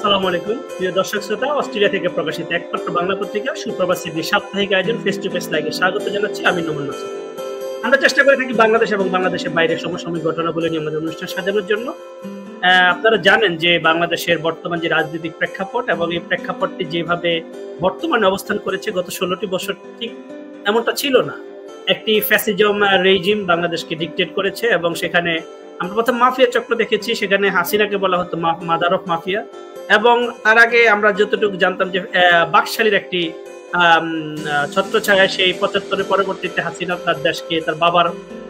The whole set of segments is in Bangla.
আসসালামু আলাইকুম প্রিয় দর্শক শ্রোতা, অস্ট্রেলিয়া থেকে প্রকাশিত একমাত্র বাংলা পত্রিকা সুপ্রভাত সিডনি সাপ্তাহিক আয়োজন ফেস টু ফেস লাইভে স্বাগত জানাচ্ছি। আমি নোমান নাসির। আমরা চেষ্টা করে থাকি বাংলাদেশ এবং বাংলাদেশের বাইরের সমসাময়িক ঘটনাগুলো নিয়ে আমাদের অনুষ্ঠান সাজানোর জন্য। আপনারা জানেন যে বাংলাদেশের বর্তমান যে রাজনৈতিক প্রেক্ষাপট এবং এই প্রেক্ষাপটটি যেভাবে বর্তমানে অবস্থান করেছে গত 16টি বছর ঠিক এমনটা ছিল না। একটি ফ্যাসিজম রেজিম বাংলাদেশকে ডিকটেট করেছে এবং সেখানে আমরা প্রথম মাফিয়া চক্র দেখেছি, সেখানে হাসিনাকে বলা হতো মাদার অফ মাফিয়া। এবং তার আগে আমরা যতটুকু জানতাম যে বাকশালীর একটি ছত্রছায়া সেই 75-এর পরবর্তীতে হাসিনা তার দেশকে, তার বাবার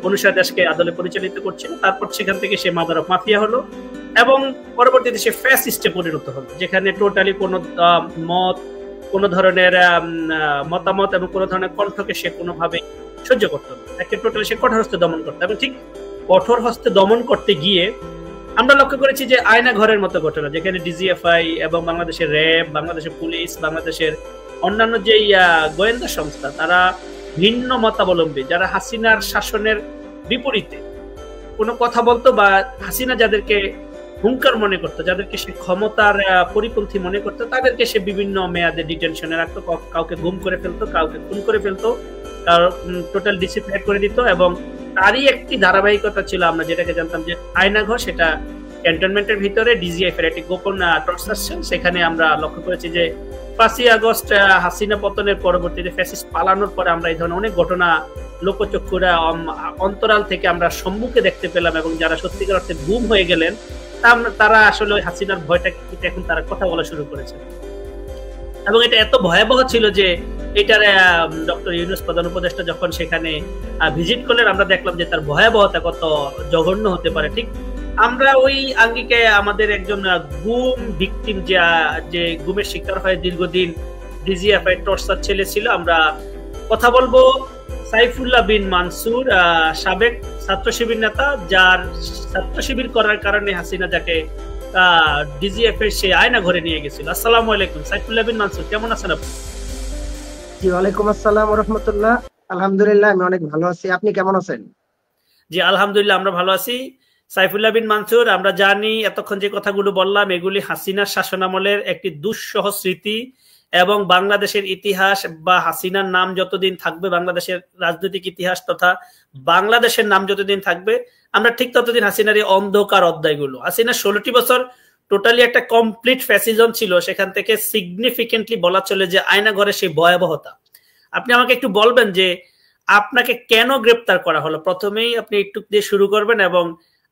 অনুসারে দেশকে আদলে পরিচালিত করছিল। তারপর সেখান থেকে সে মাদার অফ মাফিয়া হলো এবং পরবর্তীতে সে ফ্যাসিস্টে পরিণত হলো, যেখানে টোটালি কোনো মত, কোনো ধরনের মতামত এবং কোনো ধরনের কণ্ঠকে সে কোনোভাবে সহ্য করতো না। তাকে টোটালি সে কঠোর হস্তে দমন করতো এবং ঠিক কঠোর হস্তে দমন করতে গিয়ে আমরা লক্ষ্য করেছি যে আয়না ঘরের মতো ঘটনা, যেখানে ডিজিএফআই এবং বাংলাদেশের র্যাব, বাংলাদেশের পুলিশ, বাংলাদেশের অন্যান্য যে গোয়েন্দা সংস্থা, তারা ভিন্ন মতাবলম্বী যারা হাসিনার শাসনের বিপরীতে কোনো কথা বলতো বা হাসিনা যাদেরকে হুঙ্কার মনে করতো, যাদেরকে সে ক্ষমতার পরিপন্থী মনে করতো, তাদেরকে সে বিভিন্ন মেয়াদে ডিটেনশনে রাখতো, কাউকে গুম করে ফেলতো, কাউকে খুন করে ফেলতো, টোটাল ডিসিপ্লিন করে দিত। এবং তারই একটি ধারাবাহিকতা ছিল, আমরা যেটাকে জানতাম যে আয়নাঘর, সেটা ক্যান্টনমেন্টের ভিতরে ডিজিএফ এর একটি গোপন টর্চার সেল। সেখানে আমরা লক্ষ্য করেছি যে 5ই আগস্ট হাসিনা পতনের পরবর্তীতে ফ্যাসিস্ট পালানোর পরে আমরা এই ধরনের অনেক ঘটনা লোকচক্ষুরা অন্তরাল থেকে আমরা সম্মুখে দেখতে পেলাম এবং যারা সত্যিকার অর্থে গুম হয়ে গেলেন তারা আসলে হাসিনার ভয়টা এখন তারা কথা বলা শুরু করেছে। এবং এটা এত ভয়াবহ ছিল যে এটার ডক্টর ইউনূস প্রধান উপদেষ্টা যখন সেখানে ভিজিট করলেন, আমরা দেখলাম যে তার ভয়াবহতা কত জঘন্য হতে পারে। ঠিক আমরা ওই আঙ্গিকে আমাদের একজন গুম ভিকটিম যে গুমের শিকার হয় দীর্ঘদিন ডিজিএফআই টর্চার ছেলে ছিল, আমরা কথা বলবো সাইফুল্লাহ বিন মানসুর, সাবেক ছাত্র শিবির নেতা, যার ছাত্র শিবির করার কারণে হাসিনা যাকে ডিজিএফ এর সে আয়না ঘরে নিয়ে গেছিল। আসসালামু আলাইকুম সাইফুল্লাহ বিন মানসুর, কেমন আছেন আপনি? জি ওয়ালাইকুম আসসালাম ওয়া রাহমাতুল্লাহ। আলহামদুলিল্লাহ, আমি অনেক ভালো আছি। আপনি কেমন আছেন? জি আলহামদুলিল্লাহ, আমরা ভালো আছি। সাইফুল্লাহ বিন মানসুর, আমরা জানি এতক্ষণ যে কথাগুলো বললাম এগুলি হাসিনার শাসনামলের একটি দুঃসহ স্মৃতি এবং বাংলাদেশের ইতিহাস বা হাসিনার নাম যতদিন থাকবে, বাংলাদেশের রাজনৈতিক ইতিহাস তথা বাংলাদেশের নাম যতদিন থাকবে, আমরা ঠিক ততদিন হাসিনার এই অন্ধকার অধ্যায়গুলো, হাসিনার 16টি বছর টোটালি একটা কমপ্লিট ফ্যাসিজম ছিল, সেখান থেকে সিগনিফিকেন্টলি বলা চলে যে আয়না ঘরে সেই ভয়াবহতা। আপনি আমাকে একটু বলবেন যে আপনাকে কেন গ্রেপ্তার করা হলো? প্রথমেই আপনি একটু দিয়ে শুরু করবেন এবং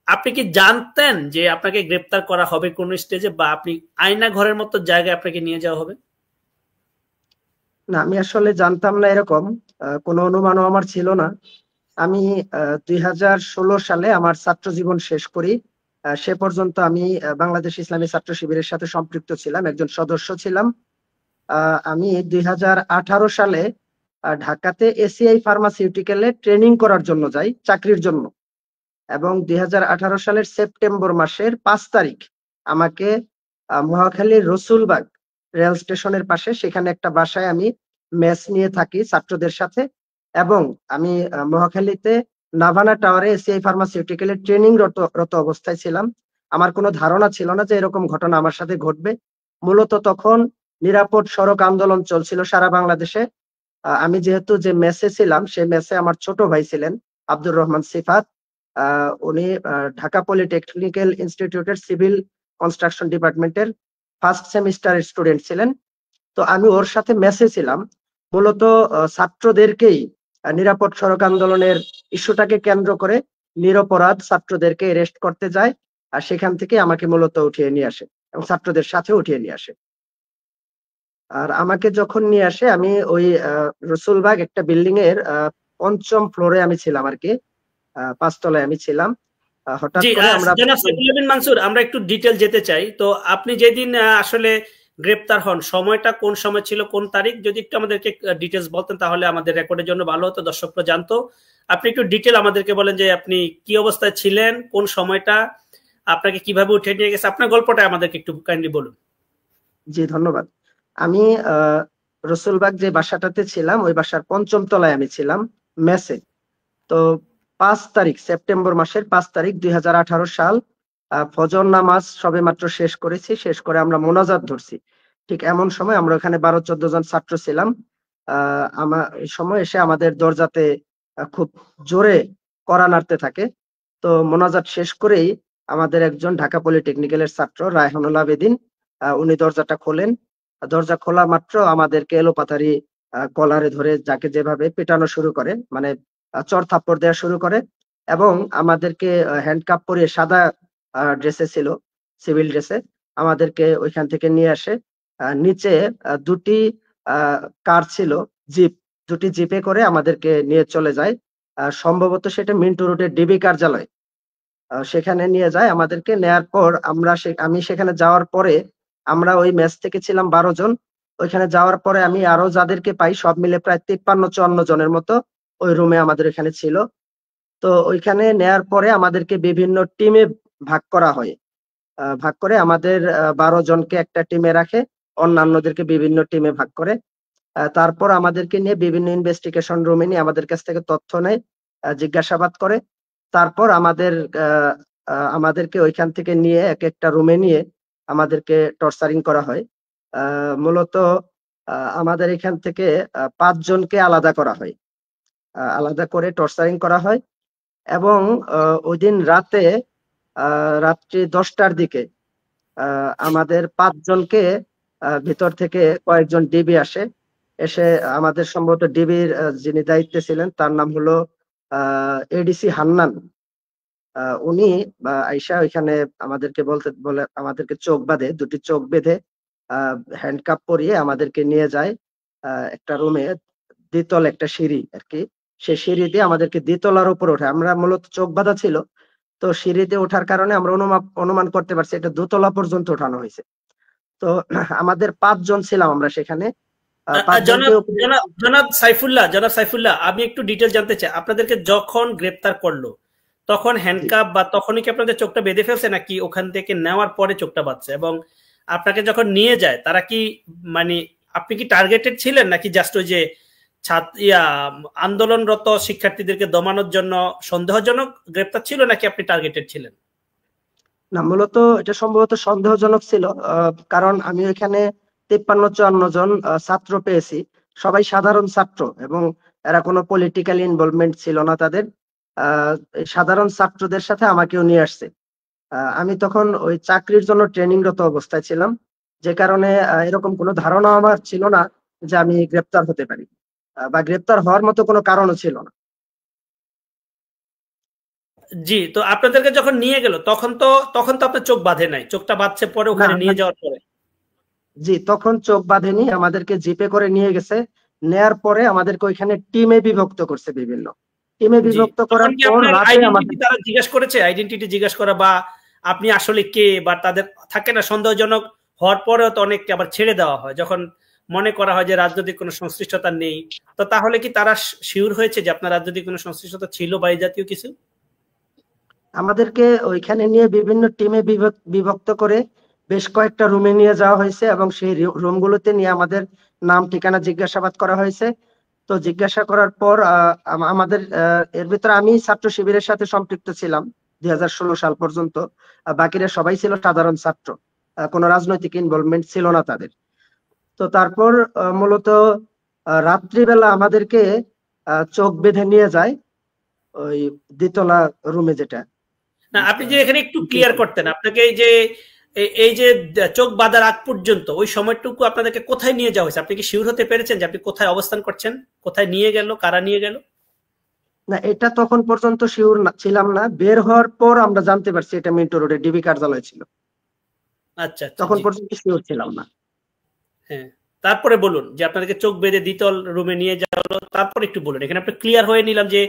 আপনি কি জানতেন যে আপনাকে গ্রেপ্তার করা হবে কোন স্টেজে, বা আপনি আয়না ঘরের মতো জায়গায় আপনাকে নিয়ে যাওয়া হবে? না, আমি আসলে জানতাম না, এরকম কোনো অনুমানও আমার ছিল না। আমি 2016 সালে আমার ছাত্র জীবন শেষ করি। সে পর্যন্ত আমি বাংলাদেশ ইসলামী ছাত্র শিবিরের সাথে সম্পৃক্ত ছিলাম, একজন সদস্য ছিলাম। আমি 2018 সালে ঢাকাতে এসিআই ফার্মাসিউটিক্যালে ট্রেনিং করার জন্য যাই, চাকরির জন্য। এবং 2018 সালের সেপ্টেম্বর মাসের 5 তারিখ আমাকে মহাখালীর রসুলবাগ রেল স্টেশনের পাশে সেখানে একটা বাসায় আমি মেস নিয়ে থাকি ছাত্রদের সাথে। এবং আমি মহাখালীতে নাভানা টাওয়ারে এসিআই ফার্মাসিউটিক্যালের ট্রেনিং রত অবস্থায় ছিলাম। আমার কোনো ধারণা ছিল না যে এরকম ঘটনা আমার সাথে ঘটবে। মূলত তখন নিরাপদ সড়ক আন্দোলন চলছিল সারা বাংলাদেশে। আমি যেহেতু যে মেসে ছিলাম, সেই মেসে আমার ছোট ভাই ছিলেন আব্দুর রহমান সিফাত। উনি ঢাকা পলিটেকনিক্যাল ইনস্টিটিউটের সিভিল কনস্ট্রাকশন ডিপার্টমেন্টের ফার্স্ট সেমিস্টারের স্টুডেন্ট ছিলেন। তো আমি ওর সাথে মেসে ছিলাম। মূলত ছাত্রদেরকেই নিরাপদ সড়ক আন্দোলনের ইস্যুটাকে কেন্দ্র করে নিরপরাধ ছাত্রদেরকে অ্যারেস্ট করতে যায়, আর সেখান থেকে আমাকে মূলত উঠিয়ে নিয়ে আসে এবং ছাত্রদের সাথে উঠিয়ে নিয়ে আসে। আর আমাকে যখন নিয়ে আসে, আমি ওই রসুলবাগ একটা বিল্ডিং এর 5ম ফ্লোরে আমি ছিলাম আর কি, 5 তলায় আমি ছিলাম। হঠাৎ করে আমরা একটু ডিটেল যেতে চাই। তো আপনি যেদিন আসলে গ্রেপ্তার হন, সময়টা কোন সময় ছিল, কোন তারিখ? যদি একটু আমাদেরকে ডিটেলস বলতেন তাহলে আমাদের রেকর্ডের জন্য ভালো হতো, দর্শকরা জানতো। আপনি একটু ডিটেল আমাদেরকে বলেন যে আপনি কি অবস্থায় ছিলেন, কোন সময়টা, আপনাকে কিভাবে উঠে নিয়ে গেছে, আপনার গল্পটা আমাদেরকে একটু কাইন্ডলি বলুন। জি ধন্যবাদ। আমি রসুলবাগ যে বাসাটাতে ছিলাম, ওই বাসার 5ম তলায় আমি ছিলাম মেসে। তো 5 তারিখ, সেপ্টেম্বর মাসের 5 তারিখ 2018 সাল, ফজর নামাজ সবেমাত্র শেষ করেছি, শেষ করে আমরা মোনাজাত ধরছি। ঠিক এমন সময় আমরা ওখানে 12-14 জন ছাত্র ছিলাম। এই সময় এসে আমাদের দরজাতে খুব জোরে কড়া নাড়তে থাকে। তো মোনাজাত শেষ করেই আমাদের একজন ঢাকা পলিটেকনিক্যালের ছাত্র রায়হানুল আবেদিন উনি দরজাটা খোলেন। দরজা খোলা মাত্র আমাদেরকে এলোপাতাড়ি কলারে ধরে যাকে যেভাবে পেটানো শুরু করে, মানে চড় থাপ্পড় দেওয়া শুরু করে, এবং আমাদেরকে হ্যান্ডকাপ পরিয়ে সাদা ড্রেসে ছিল, সিভিল ড্রেসে, আমাদেরকে ওইখান থেকে নিয়ে আসে। নিচে দুটি কার ছিল, জিপ, দুটি জিপে করে আমাদেরকে নিয়ে চলে যায়। সম্ভবত সেটা মিন্টু রোডের ডিবি কার্যালয়, সেখানে নিয়ে যায়। আমাদেরকে নেয়ার পর আমি সেখানে যাওয়ার পরে আমরা ওই ম্যাচ থেকে ছিলাম 12 জন। ওইখানে যাওয়ার পরে আমি আরো যাদেরকে পাই সব মিলে প্রায় 53-54 জনের মতো ওই রুমে আমাদের এখানে ছিল। তো ওইখানে নেয়ার পরে আমাদেরকে বিভিন্ন টিমে ভাগ করা হয়। ভাগ করে আমাদের 12 জনকে একটা টিমে রাখে, অন্যান্যদেরকে বিভিন্ন টিমে ভাগ করে। তারপর আমাদেরকে নিয়ে বিভিন্ন ইনভেস্টিগেশন রুমে নিয়ে আমাদের কাছ থেকে তথ্য নেয়, জিজ্ঞাসাবাদ করে। তারপর আমাদেরকে ওইখান থেকে নিয়ে এক একটা রুমে নিয়ে আমাদেরকে টর্চারিং করা হয়। মূলত আমাদের এখান থেকে 5 জনকে আলাদা করা হয়, আলাদা করে টর্চারিং করা হয়। এবং ওই দিন রাত্রি 10টার দিকে আমাদের 5 জনকে ভিতর থেকে কয়েকজন ডিবি এসে আমাদের সম্ভবত ডিবির যিনি দায়িত্বে ছিলেন তার নাম হলো এডিসি হান্নান। উনি আইসা ওইখানে আমাদেরকে বলে আমাদেরকে চোখ বাঁধে, দুটি চোখ বেঁধে হ্যান্ডকাপ পরিয়ে আমাদেরকে নিয়ে যায় একটা রুমে, দ্বিতল একটা সিঁড়ি আর কি। সেই সিঁড়ি দিয়ে আমাদেরকে দ্বিতলার উপর ওঠে। আমরা মূলত চোখ বাঁধা ছিল, তো সিঁড়িতে ওঠার কারণে আমরা অনুমান করতে পারছি এটা দোতলা পর্যন্ত ওঠানো হয়েছে। তো আমাদের 5 জন ছিলাম আমরা সেখানে। জনাব সাইফুল্লাহ, আমি একটু ডিটেল জানতে চাই, আপনাদেরকে যখন গ্রেপ্তার করলো তখন হ্যান্ডকাপ বা তখনই কি আপনাদের চোখটা বেঁধে ফেলছে, নাকি ওখান থেকে নেওয়ার পরে চোখটা বাঁধছে? এবং আপনাকে যখন নিয়ে যায় তারা কি, মানে আপনি কি টার্গেটেড ছিলেন, নাকি জাস্ট ওই যে আন্দোলনরত শিক্ষার্থীদেরকে দমানোর জন্য সন্দেহজনক গ্রেপ্তার ছিল, নাকি আপনি টার্গেটেড ছিলেন? না, মূলত এটা সম্ভবত সন্দেহজনক ছিল, কারণ আমি ওইখানে 53-54 জন ছাত্র পেয়েছি, সবাই সাধারণ ছাত্র এবং এরা কোনো পলিটিক্যাল ইনভলভমেন্ট ছিল না তাদের। সাধারণ ছাত্রদের সাথে আমাকেও নিয়ে আসছে। আমি তখন ওই চাকরির জন্য ট্রেনিংরত অবস্থায় ছিলাম, যে কারণে এরকম কোনো ধারণা আমার ছিল না যে আমি গ্রেপ্তার হতে পারি, বা গ্রেপ্তার হওয়ার মতো কোনো কারণও ছিল না। জি, তো আপনাদেরকে যখন নিয়ে গেল তখন তো আপনার চোখ বাঁধে নাই, চোখটা বাঁধছে পরে ওখানে নিয়ে যাওয়ার পরে? জি, তখন চোখ বাঁধেনি, আমাদেরকে জিপে করে নিয়ে গেছে। নেয়ার পরে আমাদেরকে ওইখানে টিমে বিভক্ত করছে, বিভিন্ন টিমে বিভক্ত করার পর রাতে আমাদের তারা জিজ্ঞেস করেছে, আইডেন্টিটি জিজ্ঞেস করা, বা আপনি আসলে কে, বা তাদের থাকে না সন্দেহজনক হওয়ার পরেও তো অনেককে আবার ছেড়ে দেওয়া হয় যখন মনে করা হয় যে রাজনৈতিক কোনো সংশ্লিষ্টতা নেই, তো তাহলে কি তারা শিওর হয়েছে যে আপনার রাজনৈতিক কোনো সংশ্লিষ্টতা ছিল বা এই জাতীয় কিছু? আমাদেরকে ওইখানে নিয়ে বিভিন্ন টিমে বিভক্ত করে বেশ কয়েকটা রুমে নিয়ে যাওয়া হয়েছে, এবং সেই রুমগুলোতে নিয়ে আমাদের নাম ঠিকানা জিজ্ঞাসাবাদ করা হয়েছে। তো জিজ্ঞাসা করার পর আমাদের এর ভিতরে আমি ছাত্র শিবিরের সাথে সম্পৃক্ত ছিলাম 2016 সাল পর্যন্ত। বাকিরা সবাই ছিল সাধারণ ছাত্র, কোনো রাজনৈতিক ইনভলভমেন্ট ছিল না তাদের। তো তারপর মূলত রাত্রিবেলা আমাদেরকে চোখ বেঁধে নিয়ে যায় ওই দ্বিতলা রুমে, যেটা না, আপনি যে এখানে একটু ক্লিয়ার করতেন, আপনাকে এই যে চোখ বাঁধার আগ পর্যন্ত ওই সময়টুকু আপনাদেরকে কোথায় নিয়ে যাওয়া হয়েছে, আপনি কি শিওর হতে পেরেছেন যে আপনি কোথায় অবস্থান করছেন, কোথায় নিয়ে গেল, কারা নিয়ে গেল? না, এটা তখন পর্যন্ত শিওর ছিলাম না। বের হওয়ার পর আমরা জানতে পারছি এটা মিন্টো রোডে ডিবি কার্যালয় ছিল। আচ্ছা, তখন পর্যন্ত শিওর ছিলাম না। হ্যাঁ, তারপরে বলুন যে আপনাদেরকে চোখ বেঁধে দ্বিতল রুমে নিয়ে যাওয়া হলো, তারপর একটু বলুন। এখানে আপনি ক্লিয়ার হয়ে নিলাম যে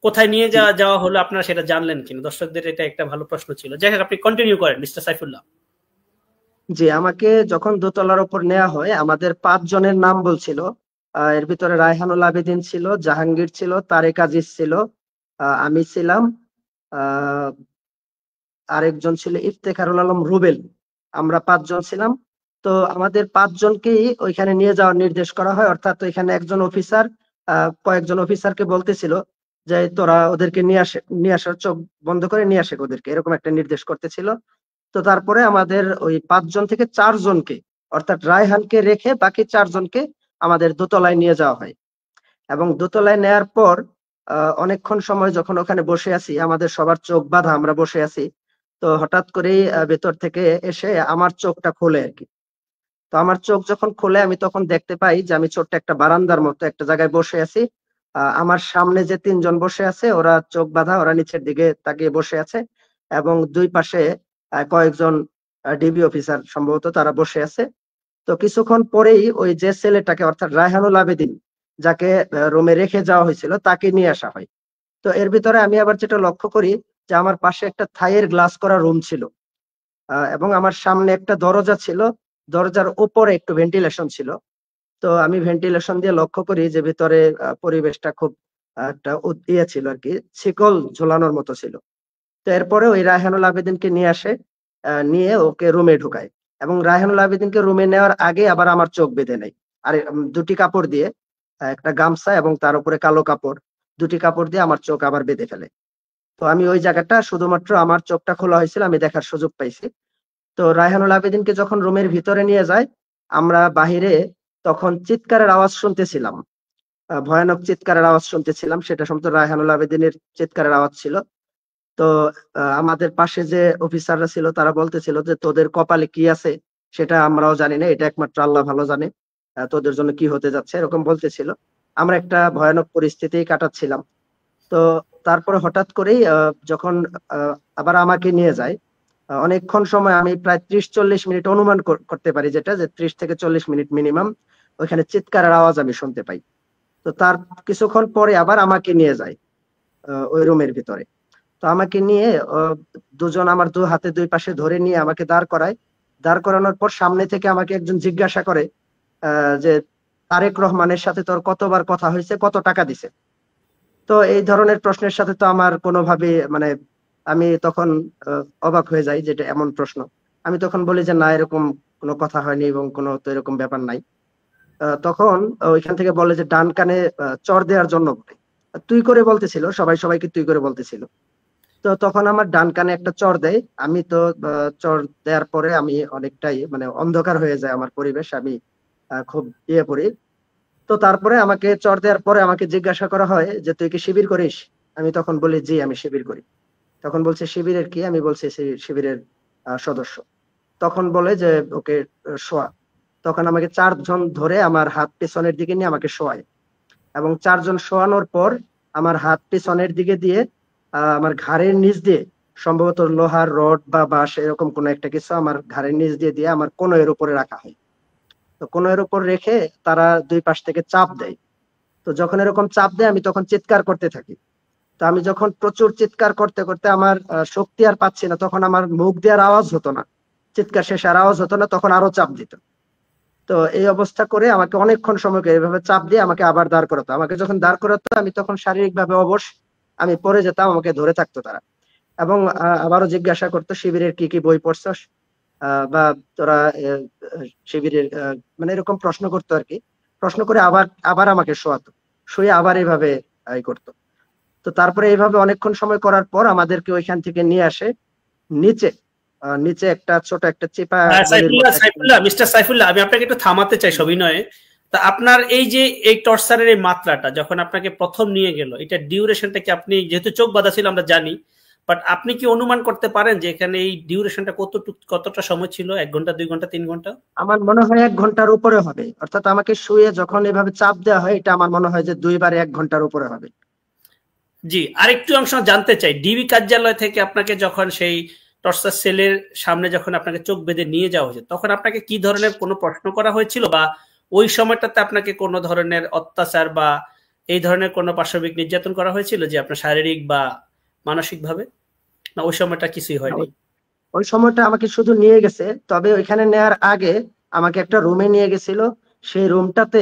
কোথায় নিয়ে যাওয়া হলো, আপনারা সেটা জানলেন কিনা, দর্শকদের এটা একটা ভালো প্রশ্ন ছিল। যাই হোক, আপনি কন্টিনিউ করেন মিস্টার সাইফুল্লাহ। জি, আমাকে যখন দোতলার উপর নেওয়া হয় আমাদের 5 জনের নাম বলছিল। এর ভিতরে রায়হানুল আবেদিন ছিল, জাহাঙ্গীর ছিল, তারেক আজিজ ছিল, আমি ছিলাম, আরেকজন ছিল ইফতেখারুল আলম রুবেল। আমরা 5 জন ছিলাম। তো আমাদের 5 জনকেই ওইখানে নিয়ে যাওয়ার নির্দেশ করা হয়, অর্থাৎ ওইখানে একজন অফিসার কয়েকজন অফিসারকে বলতেছিল যে তোরা ওদেরকে নিয়ে আসার, চোখ বন্ধ করে নিয়ে আসে ওদেরকে, এরকম একটা নির্দেশ করতেছিল। তো তারপরে আমাদের ওই 5 জন থেকে 4 জনকে, অর্থাৎ রায়হানকে রেখে বাকি 4 জনকে আমাদের দোতলায় নিয়ে যাওয়া হয়। এবং দোতলায় নেয়ার পর অনেকক্ষণ সময় যখন ওখানে বসে আছি, আমাদের সবার চোখ বাঁধা, আমরা বসে আছি। তো হঠাৎ করেই ভেতর থেকে এসে আমার চোখটা খোলে আর কি। তো আমার চোখ যখন খোলে, আমি তখন দেখতে পাই যে আমি ছোট্ট একটা বারান্দার মতো একটা জায়গায় বসে আছি। আমার সামনে যে 3 জন বসে আছে, ওরা চোখ বাঁধা, ওরা নিচের দিকে তাকিয়ে বসে আছে। এবং দুই পাশে কয়েকজন ডিবি অফিসার সম্ভবত তারা বসে আছে। তো কিছুক্ষণ পরেই ওই যে ছেলেটাকে, অর্থাৎ রায়হানুল আবেদিন, যাকে রুমে রেখে যাওয়া হয়েছিল, তাকে নিয়ে আসা হয়। তো এর ভিতরে আমি আবার যেটা লক্ষ্য করি যে আমার পাশে একটা থাইয়ের গ্লাস করা রুম ছিল, এবং আমার সামনে একটা দরজা ছিল, দরজার উপরে একটু ভেন্টিলেশন ছিল। তো আমি ভেন্টিলেশন দিয়ে লক্ষ্য করি যে ভিতরে পরিবেশটা খুব একটা ইয়ে ছিল আর কি, শিকল ঝোলানোর মতো ছিল। তো এরপরে ওই রায়হানুল আবেদিনকে নিয়ে আসে, নিয়ে ওকে রুমে ঢুকায়। এবং রায়হানুল আবেদিনকে রুমে নেওয়ার আগে আবার আমার চোখ বেঁধে নেয়। আর দুটি কাপড় দিয়ে, একটা গামছা এবং তার উপরে কালো কাপড়, দুটি কাপড় দিয়ে আমার চোখ আবার বেঁধে ফেলে। তো আমি ওই জায়গাটা, শুধুমাত্র আমার চোখটা খোলা হয়েছিল, আমি দেখার সুযোগ পাইছি। তো রায়হানুল আবেদিনকে যখন রুমের ভিতরে নিয়ে যায়, আমরা বাহিরে তখন চিৎকারের আওয়াজ শুনতেছিলাম, ভয়ানক চিৎকারের আওয়াজ শুনতেছিলাম। সেটা সম্ভবত রায়হানুল আবেদিনের চিৎকারের আওয়াজ ছিল। তো আমাদের পাশে যে অফিসাররা ছিল, তারা বলতেছিল যে তোদের কপালে কি আছে সেটা আমরাও জানি না, এটা একমাত্র আল্লাহ ভালো জানে, তোদের জন্য কি হতে যাচ্ছে, এরকম বলতেছিল। আমরা একটা ভয়ানক পরিস্থিতি কাটাচ্ছিলাম। তো তারপরে হঠাৎ করেই যখন আবার আমাকে নিয়ে যায়, অনেকক্ষণ সময়, আমি প্রায় 30-40 মিনিট অনুমান করতে পারি, যেটা যে 30 থেকে 40 মিনিট মিনিমাম ওইখানে চিৎকারের আওয়াজ আমি শুনতে পাই। তো তার কিছুক্ষণ পরে আবার আমাকে নিয়ে যায় ওই রুমের ভিতরে। তো আমাকে নিয়ে দুজন আমার দু হাতে দুই পাশে ধরে নিয়ে আমাকে দাঁড় করায়। দাঁড় করানোর পর সামনে থেকে আমাকে একজন জিজ্ঞাসা করে যে তারেক রহমানের সাথে তোর কতবার কথা হয়েছে, কত টাকা দিছে। তো এই ধরনের প্রশ্নের সাথে তো আমার কোনোভাবে, মানে আমি তখন অবাক হয়ে যাই, যেটা এমন প্রশ্ন। আমি তখন বলি যে না, এরকম কোনো কথা হয়নি এবং কোনো তো এরকম ব্যাপার নাই। তখন ওইখান থেকে বলে যে ডান কানে চড় দেওয়ার জন্য বলে। তুই করে বলতেছিল, সবাই সবাইকে তুই করে বলতেছিল। তো তখন আমার ডান কানে একটা চড় দেয়। আমি তো চড় দেওয়ার পরে আমি অনেকটাই, মানে অন্ধকার হয়ে যায় আমার পরিবেশ, আমি খুব ইয়ে পড়ি। তো তারপরে আমাকে চড় দেওয়ার পরে আমাকে জিজ্ঞাসা করা হয় যে তুই কি শিবির করিস। আমি তখন বলি জি, আমি শিবির করি। তখন বলছে শিবিরের কি, আমি বলছি শিবিরের সদস্য। তখন বলে যে ওকে শোয়া। তখন আমাকে 4 জন ধরে আমার হাত পেছনের দিকে নিয়ে আমাকে শোয়ায়। এবং 4 জন শোয়ানোর পর আমার হাত পেছনের দিকে দিয়ে আমার ঘাড়ের নিচ দিয়ে, সম্ভবত লোহার রড বা বাঁশ এরকম কোন একটা কিছু আমার ঘাড়ের নিচ দিয়ে দিয়ে আমার কনুইয়ের উপরে রাখা হয়। তো কনুইয়ের উপর রেখে তারা দুই পাশ থেকে চাপ দেয়। তো যখন এরকম চাপ দেয়, আমি তখন চিৎকার করতে থাকি। তো আমি যখন প্রচুর চিৎকার করতে করতে আমার শক্তি আর পাচ্ছি না, তখন আমার মুখ দেওয়ার আওয়াজ হতো না, চিৎকার শেষ আর আওয়াজ হতো না, তখন আরো চাপ দিত। তো এই অবস্থা করে আমাকে অনেকক্ষণ সময় এইভাবে চাপ দিয়ে আমাকে আবার দাঁড় করাতো। আমাকে যখন দাঁড় করাতো, আমি তখন শারীরিক ভাবে অবশ, আমি পড়ে যেতাম, আমাকে ধরে থাকতো তারা। এবং আবারও জিজ্ঞাসা করতো শিবিরের কি কি বই পড়ছস, বা তোরা শিবিরের মানে এরকম প্রশ্ন করতো আর কি। প্রশ্ন করে আবার আবার আমাকে শোয়াতো, শুয়ে আবার এইভাবে করতো। তো তারপরে এইভাবে অনেকক্ষণ সময় করার পর আমাদেরকে ওইখান থেকে নিয়ে আসে নিচে। নিচে একটা ছোট একটা চিপা বালির মতো সাইফুল্লাহ, মিস্টার সাইফুল্লাহ, আমি আপনাকে একটু থামাতে চাই সবিনয়ে। তা আপনার এই যে এই টর্চারের এই মাত্রাটা যখন আপনাকে প্রথম নিয়ে গেল, এটা ডিউরেশনটা কি, আপনি যেহেতু চোখ বাঁধা ছিল আমরা জানি, বাট আপনি কি অনুমান করতে পারেন যে এখানে এই ডিউরেশনটা কতটা সময় ছিল? 1 ঘন্টা, 2 ঘন্টা, 3 ঘন্টা? আমার মনে হয় 1 ঘন্টার উপরে হবে। অর্থাৎ আমাকে শুয়ে যখন এভাবে চাপ দেওয়া হয়, এটা আমার মনে হয় যে 2 বার 1 ঘন্টার উপরে হবে। জি, আরেকটু অংশ জানতে চাই, ডিবি কার্যালয় থেকে আপনাকে যখন সেই টর্চার সেলের সামনে যখন আপনাকে চোখ বেঁধে নিয়ে যাওয়া হয়েছে, তখন আপনাকে কি ধরনের কোনো প্রশ্ন করা হয়েছিল, বা ওই সময়টাতে আপনাকে কোনো ধরনের অত্যাচার বা এই ধরনের কোনো পাশবিক নির্যাতন করা হয়েছিল, যে আপনার শারীরিক বা মানসিক ভাবে? না, ওই সময়টা কিছুই হয়নি? ওই সময়টা আমাকে শুধু নিয়ে গেছে, তবে ওইখানে নেয়ার আগে আমাকে একটা রুমে নিয়ে গেছিল। সেই রুমটাতে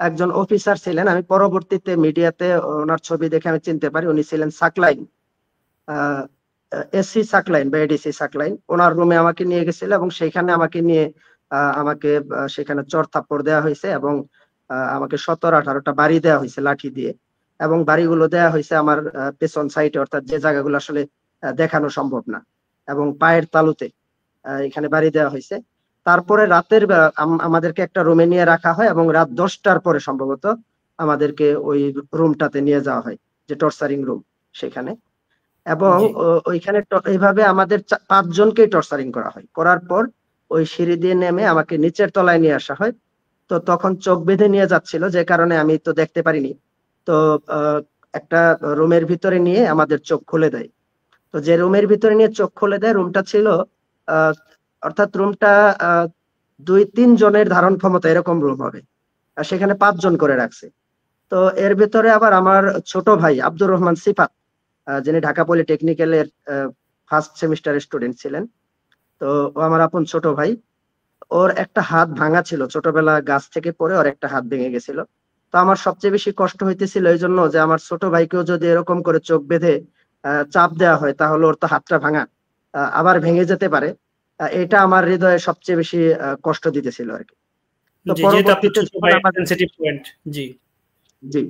একজন অফিসার ছিলেন, আমি পরবর্তীতে মিডিয়াতে ওনার ছবি দেখে আমি চিনতে পারি, উনি ছিলেন সাকলাইন, এসি সাকলাইন বা এডিসি সাকলাইন। ওনার রুমে আমাকে নিয়ে গেছিল এবং সেখানে আমাকে নিয়ে আমাকে সেখানে চড় থাপ্পড় দেওয়া হয়েছে এবং আমাকে 17-18টা বাড়ি দেওয়া হয়েছে লাঠি দিয়ে। এবং বাড়িগুলো দেয়া হয়েছে আমার পেছন সাইডে, অর্থাৎ যে জায়গাগুলো আসলে দেখানো সম্ভব না, এবং পায়ের তালুতে এখানে বাড়ি দেওয়া হয়েছে। তারপরে রাতের বেলা আমাদেরকে একটা রুমে নিয়ে রাখা হয়, এবং রাত 10টার পরে সম্ভবত আমাদেরকে ওই রুমটাতে নিয়ে যাওয়া হয়, যে টর্চারিং রুম সেখানে। এবং জি ওইখানে এইভাবে আমাদের 5 জনকেই টর্চারিং করা হয়। করার পর ওই সিঁড়ি দিয়ে নেমে আমাকে নিচের তলায় নিয়ে আসা হয়। তো তখন চোখ বেঁধে নিয়ে যাচ্ছিল, যে কারণে আমি তো দেখতে পারিনি। তো আহ, একটা রুমের ভিতরে নিয়ে আমাদের চোখ খুলে দেয়। তো যে রুমের ভিতরে নিয়ে চোখ খুলে দেয়, রুমটা ছিল আহ অর্থাৎ রুমটা 2-3 জনের ধারণ ক্ষমতা এরকম রুম হবে, আর সেখানে 5 জন করে রাখছে। তো এর ভিতরে আবার আমার ছোট ভাই আব্দুর রহমান সিফাত, যিনি ঢাকা পলিটেকনিক্যালের ফার্স্ট সেমিস্টারের স্টুডেন্ট ছিলেন। তো ও আমার আপন ছোট ভাই। ওর একটা হাত ভাঙা ছিল, ছোটবেলা গাছ থেকে পড়ে ওর একটা হাত ভেঙে গেছিল। তো আমার সবচেয়ে বেশি কষ্ট হইতেছিল এই জন্য, যে আমার ছোট ভাইকেও যদি এরকম করে চোখ বেঁধে চাপ দেওয়া হয়, তাহলে ওর তো হাতটা ভাঙা, আবার ভেঙে যেতে পারে। এটা আমার হৃদয়ে সবচেয়ে বেশি কষ্ট দিতেছিল আর কি। তো জি, যেহেতু আপনি পরবর্তীতে ছোট যখন ভাই, আমাদের, সেনসিটিভ পয়েন্ট। জি জি,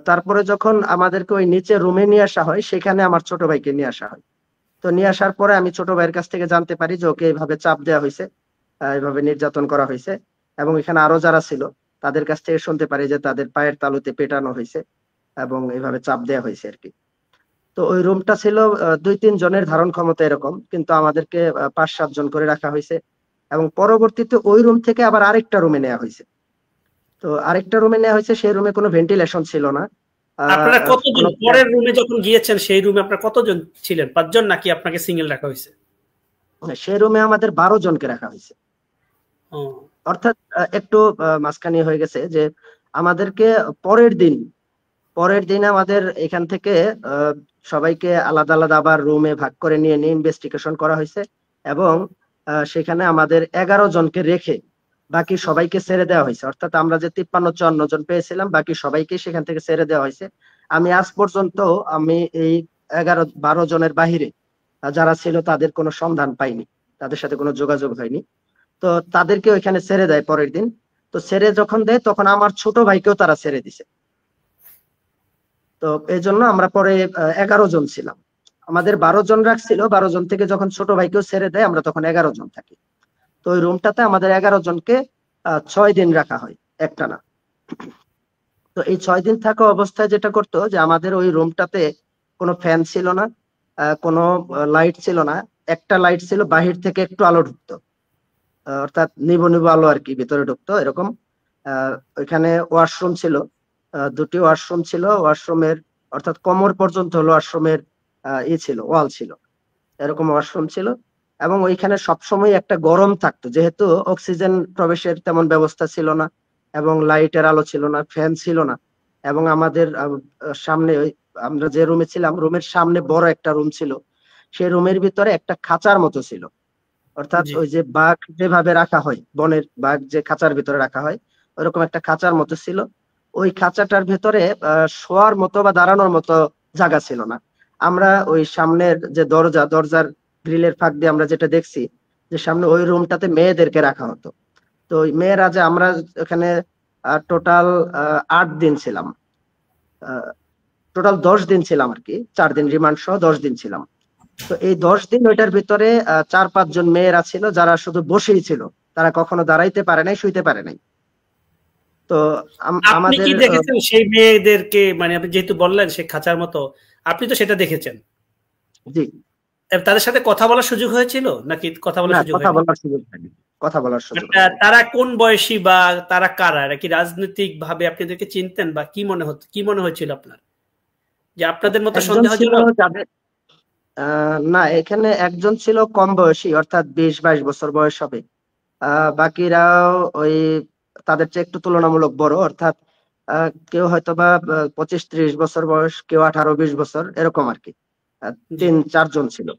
তারপরে যখন আমাদেরকে ওই নিচে রুমে নিয়ে আসা হয়, সেখানে আমার ছোট ভাইকে নিয়ে আসা হয়। তো নিয়ে আসার পরে আমি ছোট ভাইয়ের কাছ থেকে জানতে পারি যে ওকে এইভাবে চাপ দেওয়া হয়েছে, এইভাবে নির্যাতন করা হয়েছে। এবং এখানে আরো যারা ছিল তাদের কাছ থেকে শুনতে পারি যে তাদের পায়ের তালুতে পেটানো হয়েছে এবং এইভাবে চাপ দেওয়া হয়েছে আর কি। তো ওই রুমটা ছিল 2-3 জনের ধারণ ক্ষমতা এরকম, কিন্তু আমাদেরকে 5-7 জন করে রাখা হয়েছে। এবং পরবর্তীতে ওই রুম থেকে আবার আরেকটা রুমে নেওয়া হয়েছে। তো আরেকটা রুমে নেওয়া হয়েছে, সেই রুমে কোনো ভেন্টিলেশন ছিল না। আপনারা কতজন কোনো পরের রুমে যখন গিয়েছেন, সেই রুমে আপনারা কতজন ছিলেন? 5 জন, নাকি আপনাকে সিঙ্গেল রাখা হয়েছে? সেই রুমে আমাদের 12 জনকে রাখা হয়েছে। ও অর্থাৎ একটু মাঝখানে হয়ে গেছে যে আমাদেরকে পরের দিন পরের দিন আমাদের এখান থেকে আহ, সবাইকে আলাদা আলাদা আবার রুমে ভাগ করে নিয়ে নিয়ে ইনভেস্টিগেশন করা হয়েছে। এবং সেখানে আমাদের 11 জনকে রেখে বাকি সবাইকে ছেড়ে দেওয়া হয়েছে। অর্থাৎ আমরা যে 53-54 জন পেয়েছিলাম, বাকি সবাইকে সেখান থেকে ছেড়ে দেওয়া হয়েছে। আমি আজ পর্যন্ত আমি এই 11-12 জনের বাহিরে যারা ছিল তাদের কোনো সন্ধান পাইনি, তাদের সাথে কোনো যোগাযোগ হয়নি। তো তাদেরকে ওইখানে ছেড়ে দেয় পরের দিন। তো ছেড়ে যখন দেয়, তখন আমার ছোট ভাইকেও তারা ছেড়ে দিছে। তো এই জন্য আমরা পরে 11 জন ছিলাম। আমাদের 12 জন রাখছিল, 12 জন থেকে যখন ছোট ভাইকেও ছেড়ে দেয়, আমরা তখন 11 জন থাকি। তো ওই রুমটাতে আমাদের 11 জনকে 6 দিন রাখা হয় একটানা। তো এই 6 দিন থাকা অবস্থায় যেটা করতো, যে আমাদের ওই রুমটাতে কোনো ফ্যান ছিল না, কোনো লাইট ছিল না। একটা লাইট ছিল, বাহির থেকে একটু আলো ঢুকতো, অর্থাৎ নিবু নিবু আলো আর কি ভিতরে ঢুকতো এরকম। ওইখানে ওয়াশরুম ছিল, 2টি ওয়াশরুম ছিল। ওয়াশরুমের অর্থাৎ কোমর পর্যন্ত হলো ওয়াশরুমের ছিল, ওয়াল ছিল, এরকম ওয়াশরুম ছিল। এবং ওইখানে সবসময় একটা গরম থাকতো, যেহেতু অক্সিজেন প্রবেশের তেমন ব্যবস্থা ছিল না, এবং লাইটের আলো ছিল না, ফ্যান ছিল না। এবং আমাদের সামনে আমরা যে রুমে ছিলাম, রুমের সামনে বড় একটা রুম ছিল। সেই রুমের ভিতরে একটা খাঁচার মতো ছিল, অর্থাৎ জি ওই যে বাঘ যেভাবে রাখা হয়, বনের বাঘ যে খাঁচার ভিতরে রাখা হয়, ওরকম একটা খাঁচার মতো ছিল। ওই খাঁচাটার ভেতরে শোয়ার মতো বা দাঁড়ানোর মতো জায়গা ছিল না। আমরা ওই সামনের যে দরজার গ্রিলের ফাঁক দিয়ে আমরা যেটা দেখছি, যে সামনে ওই রুমটাতে মেয়েদেরকে রাখা হতো। তো ওই মেয়েরা, যে আমরা এখানে টোটাল 8 দিন ছিলাম, টোটাল 10 দিন ছিলাম আর কি, 4 দিন রিমান্ড সহ 10 দিন ছিলাম। তো এই 10 দিন ওইটার ভিতরে 4-5 জন মেয়েরা ছিল যারা শুধু বসেই ছিল, তারা কখনো দাঁড়াইতে পারে নাই, শুইতে পারে নাই। তো আপনি আমাদের কি দেখেছেন সেই মেয়েদেরকে? মানে আপনি যেহেতু বললেন সে খাঁচার মতো, আপনি তো সেটা দেখেছেন। জি, তাদের সাথে কথা বলার সুযোগ হয়েছিল, নাকি কথা না, বলার সুযোগ কথা হয়নি? বলার সুযোগ হয়নি, কথা বলার সুযোগ হয়নি। তারা কোন বয়সী, বা তারা কারা? এরা কি রাজনৈতিক ভাবে আপনাদেরকে চিনতেন, বা কি মনে হতো, কি মনে হয়েছিল আপনার, যে আপনাদের মতো একজন ছিল সন্দেহজনক? যাদের না, এখানে একজন ছিল কম বয়সী, অর্থাৎ 20-22 বছর বয়স হবে। বাকিরাও ওই তাদের চেয়ে একটু তুলনামূলক বড়, অর্থাৎ কেউ হয়তো বা 25-30 বছর বয়স, কেউ 18-20 বছর এরকম আর কি। জি 3-4 জন ছিল।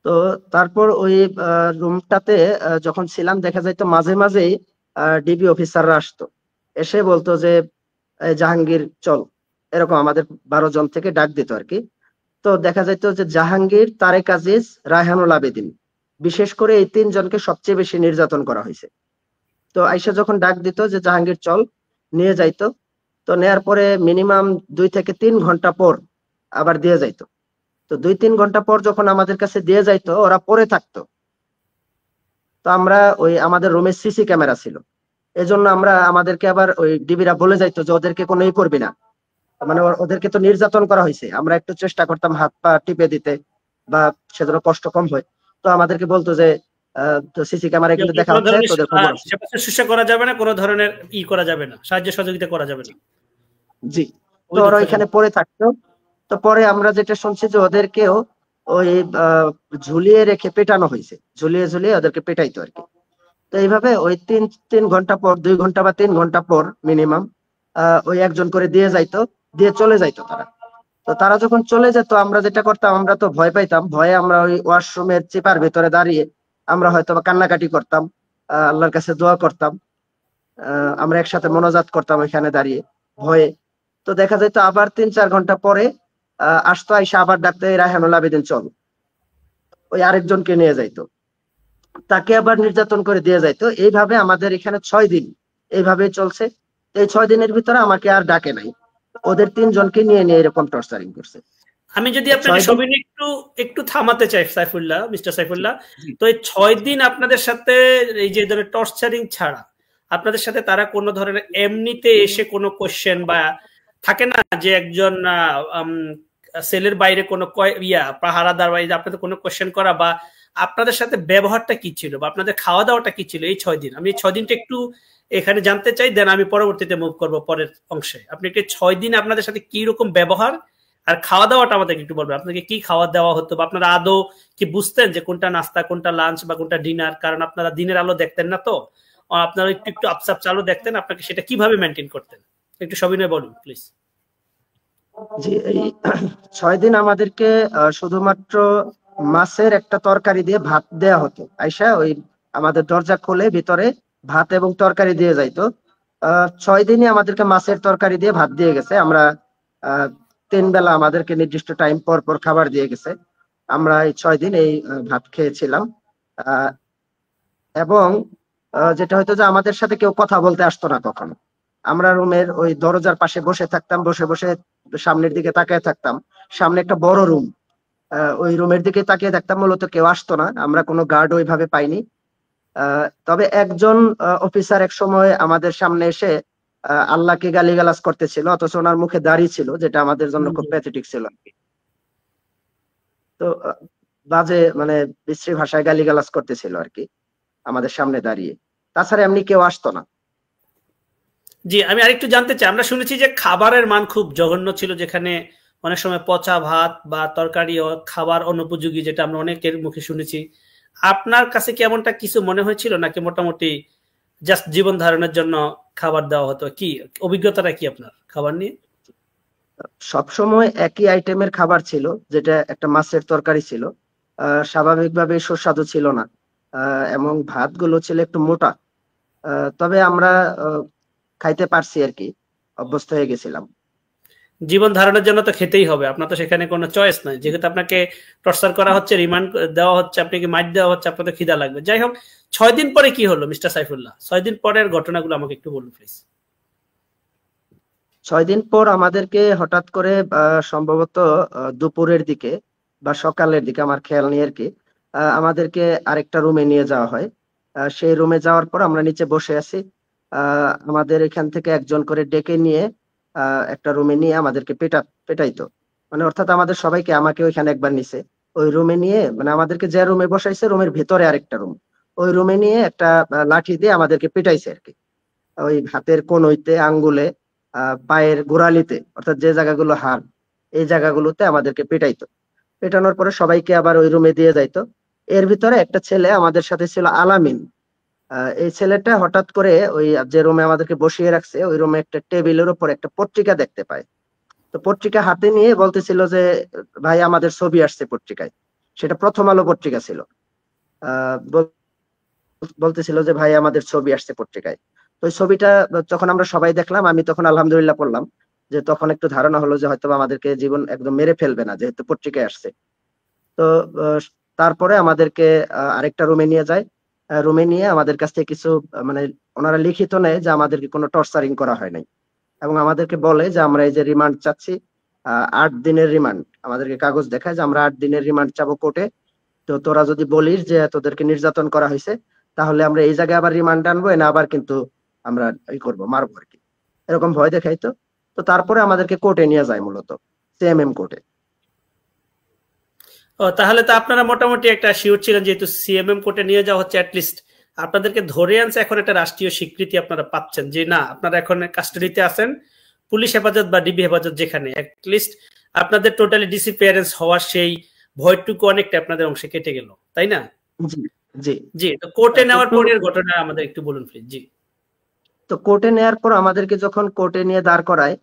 তো তারপর ওই রুমটাতে যখন ছিলাম, দেখা যাইতো মাঝে মাঝেই ডিবি অফিসাররা আসতো, এসে বলতো যে এই জাহাঙ্গীর চল, এরকম আমাদের 12 জন থেকে ডাক দিত আর কি। তো দেখা যাইত যে জাহাঙ্গীর, তারেক আজিজ, রায়হানুল আবেদিন, বিশেষ করে এই 3 জনকে সবচেয়ে বেশি নির্যাতন করা হয়েছে। তো আইসা যখন ডাক দিত যে জাহাঙ্গীর চল, নিয়ে যাইতো। তো নেয়ার পরে মিনিমাম 2 থেকে 3 ঘন্টা পর আবার দিয়ে যাইতো। তো 2-3 ঘন্টা পর যখন আমাদের কাছে দিয়ে যাইতো ওরা পরে থাকতো। তো আমরা ওই আমাদের রুমে সিসি ক্যামেরা ছিল, এজন্য আমরা আমাদেরকে আবার ওই ডিবিরা বলে যাইতো যে ওদেরকে কোনো করবি না, মানে ওদেরকে তো নির্যাতন করা হয়েছে, আমরা একটু চেষ্টা করতাম হাত পা টিপে দিতে বা সেজন্য কষ্ট কম হয়। তো আমাদেরকে বলতো যে তো সিসি ক্যামেরায় কিন্তু দেখা কোনো হচ্ছে, ধরনের তোদের খবর আছে। শুশ্রূষা করা যাবে না, কোনো ধরনের করা যাবে না, সাহায্য সহযোগিতা করা যাবে না। জি, তো ওরা ওইখানে পড়ে থাকতো। তো পরে আমরা যেটা শুনছি যে ওদেরকেও ওই ঝুলিয়ে রেখে পেটানো হয়েছে, ঝুলিয়ে ঝুলিয়ে ওদেরকে পেটাইতো আর কি। তো এইভাবে ওই তিন তিন ঘন্টা পর, 2 ঘন্টা বা 3 ঘন্টা পর মিনিমাম ওই একজন করে দিয়ে যাইতো, দিয়ে চলে যাইতো তারা। তো তারা যখন চলে যেত আমরা যেটা করতাম, আমরা তো ভয় পাইতাম, ভয়ে আমরা ওই ওয়াশরুমের চিপার ভেতরে দাঁড়িয়ে আমরা হয়তো বা কান্নাকাটি করতাম, আল্লাহর কাছে দোয়া করতাম, আমরা একসাথে মোনাজাত করতাম ওইখানে দাঁড়িয়ে ভয়ে। তো দেখা যেত আবার 3-4 ঘন্টা পরে আসতো, আইসা আবার ডাকতে রায়হানুল আবেদিন চল, ওই আরেকজনকে নিয়ে যাইতো, তাকে আবার নির্যাতন করে দিয়ে যাইতো। এইভাবে আমাদের এখানে 6 দিন এইভাবে চলছে। এই 6 দিনের ভিতরে আমাকে আর ডাকে নাই, ওদের 3 জনকে নিয়ে নিয়ে এরকম টর্চারিং করছে। আমি যদি আপনাকে সবিন একটু একটু থামাতে চাই সাইফুল্লাহ, মিস্টার সাইফুল্লাহ, তো এই 6 দিন আপনাদের সাথে এই যে ধরনের টর্চারিং ছাড়া আপনাদের সাথে তারা কোনো ধরনের এমনিতে এসে কোনো কোশ্চেন বা থাকে না যে একজন সেলের বাইরে কোনো পাহারাদার বাইরে আপনাদের কোনো কোশ্চেন করা বা আপনাদের সাথে ব্যবহারটা কি ছিল বা আপনাদের খাওয়া দাওয়াটা কি ছিল এই 6 দিন? আমি এই 6 দিনটা একটু এখানে জানতে চাই, দেন আমি পরবর্তীতে মুভ করবো পরের অংশে। আপনি একটু 6 দিন আপনাদের সাথে কি রকম ব্যবহার আর খাওয়া দাওয়াটা আমাদেরকে একটু বলবেন, আপনাকে কি খাওয়া দাওয়া হতো বা আপনারা আদৌ কি বুঝতেন যে কোনটা নাস্তা, কোনটা লাঞ্চ বা কোনটা ডিনার? কারণ আপনারা দিনের আলো দেখতেন না, তো আপনারা একটু একটু আপসাপ চালু দেখতেন, আপনাকে সেটা কিভাবে মেনটেন করতেন একটু সবিনয় বলুন প্লিজ। জি, এই 6 দিন আমাদেরকে শুধুমাত্র মাছের একটা তরকারি দিয়ে ভাত দেয়া হতো। আইসা ওই আমাদের দরজা খুলে ভিতরে ভাত এবং তরকারি দিয়ে যাইতো। 6 দিনই আমাদেরকে মাছের তরকারি দিয়ে ভাত দিয়ে গেছে। আমরা 3 বেলা আমাদেরকে নির্দিষ্ট টাইম পর পর খাবার দিয়ে গেছে। আমরা এই 6 দিন এই ভাত খেয়েছিলাম। এবং যেটা হয়তো যে আমাদের সাথে কেউ কথা বলতে আসতো না কখনো। আমরা রুমের ওই দরজার পাশে বসে থাকতাম, বসে বসে সামনের দিকে তাকিয়ে থাকতাম। সামনে একটা বড় রুম, ওই রুমের দিকে তাকিয়ে থাকতাম, মূলত কেউ আসতো না, আমরা কোনো গার্ড ওইভাবে পাইনি। তবে একজন অফিসার এক সময় আমাদের সামনে এসে আল্লাহকে গালিগালাজ করতেছিল, অথচ ওনার মুখে দাড়ি ছিল, যেটা আমাদের জন্য খুব প্যাথেটিক ছিল আর কি। তো বাজে মানে বিশ্রী ভাষায় গালিগালাজ করতেছিল আর কি আমাদের সামনে দাঁড়িয়ে। তাছাড়া এমনি কেউ আসতো না। জি, আমি আরেকটু জানতে চাই, আমরা শুনেছি যে খাবারের মান খুব জঘন্য ছিল, যেখানে অনেক সময় পচা ভাত বা তরকারি খাবার অনুপযোগী, যেটা আমরা অনেকের মুখে শুনেছি। আপনার কাছে কি এমনটা কিছু মনে হয়েছিল নাকি মোটামুটি জাস্ট জীবন ধারণের জন্য খাবার দেওয়া হতো? কি অভিজ্ঞতাটা কি আপনার খাবার নিয়ে? সবসময় একই আইটেমের খাবার ছিল, যেটা একটা মাছের তরকারি ছিল, স্বাভাবিকভাবে সুস্বাদু ছিল না, এবং ভাতগুলো ছিল একটু মোটা। তবে আমরা খাইতে পারছি আর কি, অভ্যস্ত হয়ে গেছিলাম। জীবন ধারণের জন্য তো খেতেই হবে, আপনার তো সেখানে কোনো চয়েস নাই, যেহেতু আপনাকে টর্চার করা হচ্ছে, রিমান্ড দেওয়া হচ্ছে, আপনাকে মাইট দেওয়া হচ্ছে, আপনাদের খিদা লাগবে। যাই হোক, 6 দিন পরে কি হলো মিস্টার সাইফুল্লাহ? 6 দিন পরের ঘটনাগুলো আমাকে একটু বলুন প্লিজ। 6 দিন পর আমাদেরকে হঠাৎ করে সম্ভবত দুপুরের দিকে বা সকালের দিকে, আমার খেয়াল নেই আর কি, আমাদেরকে আরেকটা রুমে নিয়ে যাওয়া হয়। সেই রুমে যাওয়ার পর আমরা নিচে বসে আছি। আমাদের এখান থেকে একজন করে ডেকে নিয়ে একটা রুমে নিয়ে আমাদেরকে পেটাইতো, মানে অর্থাৎ আমাদের সবাইকে, আমাকে ওইখানে একবার নিছে, ওই রুমে নিয়ে, মানে আমাদেরকে যে রুমে বসাইছে রুমের ভিতরে আরেকটা রুম, ওই রুমে নিয়ে একটা লাঠি দিয়ে আমাদেরকে পিটাইছে আর কি। ওই হাতের কনুইতে, আঙ্গুলে, পায়ের গোড়ালিতে, অর্থাৎ যে জায়গাগুলো হাড়, এই জায়গাগুলোতে আমাদেরকে পেটাইতো। পেটানোর পরে সবাইকে আবার ওই রুমে দিয়ে যাইতো। এর ভিতরে একটা ছেলে আমাদের সাথে ছিল, আলামিন। এই ছেলেটা হঠাৎ করে ওই যে রুমে আমাদেরকে বসিয়ে রাখছে, ওই রুমে একটা টেবিলের উপর একটা পত্রিকা দেখতে পায়। তো পত্রিকা হাতে নিয়ে বলতেছিল যে ভাই আমাদের ছবি আসছে পত্রিকায়। সেটা প্রথম আলো পত্রিকা ছিল। আহ বলতেছিল যে ভাই আমাদের ছবি আসছে পত্রিকায়। তো ওই ছবিটা যখন আমরা সবাই দেখলাম, আমি তখন আলহামদুলিল্লাহ পড়লাম, যে তখন একটু ধারণা হলো যে হয়তো আমাদেরকে জীবন একদম মেরে ফেলবে না, যেহেতু পত্রিকায় আসছে। তো আহ, তারপরে আমাদেরকে আরেকটা রুমে নিয়ে যায়। রুমে নিয়ে আমাদের কাছ থেকে কিছু মানে ওনারা লিখিত নেয় যে আমাদেরকে কোনো টর্চারিং করা হয় নাই। এবং আমাদেরকে বলে যে আমরা এই যে রিমান্ড চাচ্ছি 8 দিনের রিমান্ড, আমাদেরকে কাগজ দেখায় যে আমরা 8 দিনের রিমান্ড চাবো কোর্টে। তো তোরা যদি বলিস যে তোদেরকে নির্যাতন করা হয়েছে, তাহলে আমরা এই জায়গায় আবার রিমান্ড আনবো, না আবার কিন্তু আমরা এই করবো, মারবো আর কি, এরকম ভয় দেখাইতো। তো তারপরে আমাদেরকে কোর্টে নিয়ে যায়, মূলত সিএমএম কোর্টে। ও তাহলে তো আপনারা মোটামুটি একটা শিওর ছিলেন, যেহেতু সিএমএম কোর্টে নিয়ে যাওয়া হচ্ছে, অ্যাটলিস্ট আপনাদেরকে ধরে আনছে, এখন একটা রাষ্ট্রীয় স্বীকৃতি আপনারা পাচ্ছেন যে না আপনারা এখন কাস্টাডিতে আছেন, পুলিশ হেফাজত বা ডিবি হেফাজত যেখানে, অ্যাটলিস্ট আপনাদের টোটালি ডিসঅ্যাপিয়ারেন্স হওয়ার সেই ভয়টুকু অনেকটা আপনাদের অংশে কেটে গেল, তাই না? জি জি। জি, তো কোর্টে নেওয়ার কিন্তু পরের ঘটনা আমাদের একটু বলুন প্লিজ। জি। তো কোর্টে নেয়ার পর আমাদেরকে যখন কোর্টে নিয়ে দাঁড় করায়,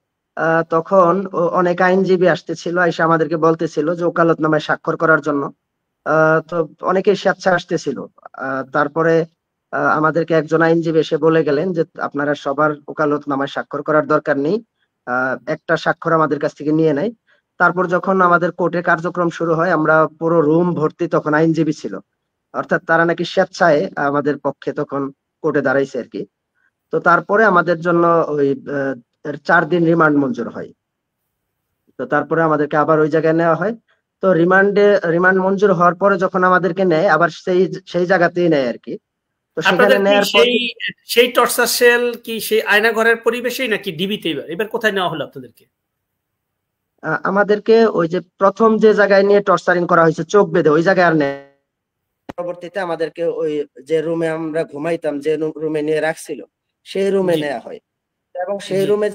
তখন অনেক আইনজীবী আসতেছিল, এসে আমাদেরকে বলতেছিল যে ওকালতনামায় স্বাক্ষর করার জন্য। তো অনেকেই স্বেচ্ছা আসতেছিল। তারপরে আমাদেরকে একজন আইনজীবী এসে বলে গেলেন যে আপনারা সবার ওকালতনামায় স্বাক্ষর করার দরকার নেই, একটা স্বাক্ষর আমাদের কাছ থেকে নিয়ে নেয়। তারপর যখন আমাদের কোর্টে কার্যক্রম শুরু হয়, আমরা পুরো রুম ভর্তি তখন আইনজীবী ছিল, অর্থাৎ তারা নাকি স্বেচ্ছায় আমাদের পক্ষে তখন কোর্টে দাঁড়াইছে আর কি। তো তারপরে আমাদের জন্য ওই 4 দিন রিমান্ড মঞ্জুর হয়। তো তারপরে আমাদেরকে আবার ওই জায়গায় নেওয়া হয়। তো রিমান্ড মঞ্জুর হওয়ার পরে যখন আমাদেরকে নেয়, আবার সেই সেই জায়গাতেই নেয় আর কি। তো সেখানে আপনাদের কি নেয়ার পর সেই সেই টর্চার সেল কি সেই আয়না ঘরের পরিবেশেই নাকি ডিবিতে? এবার এবার কোথায় নেওয়া হলো আপনাদেরকে? আমাদেরকে ওই যে প্রথম যে জায়গায় নিয়ে টর্চারিং করা হয়েছে চোখ বেঁধে, ওই জায়গায় আর নেয়। পরবর্তীতে আমাদেরকে ওই যে রুমে আমরা ঘুমাইতাম, যে রুমে নিয়ে রাখছিল, সেই রুমে জি নেওয়া হয়। এবং সেই জি। রুমে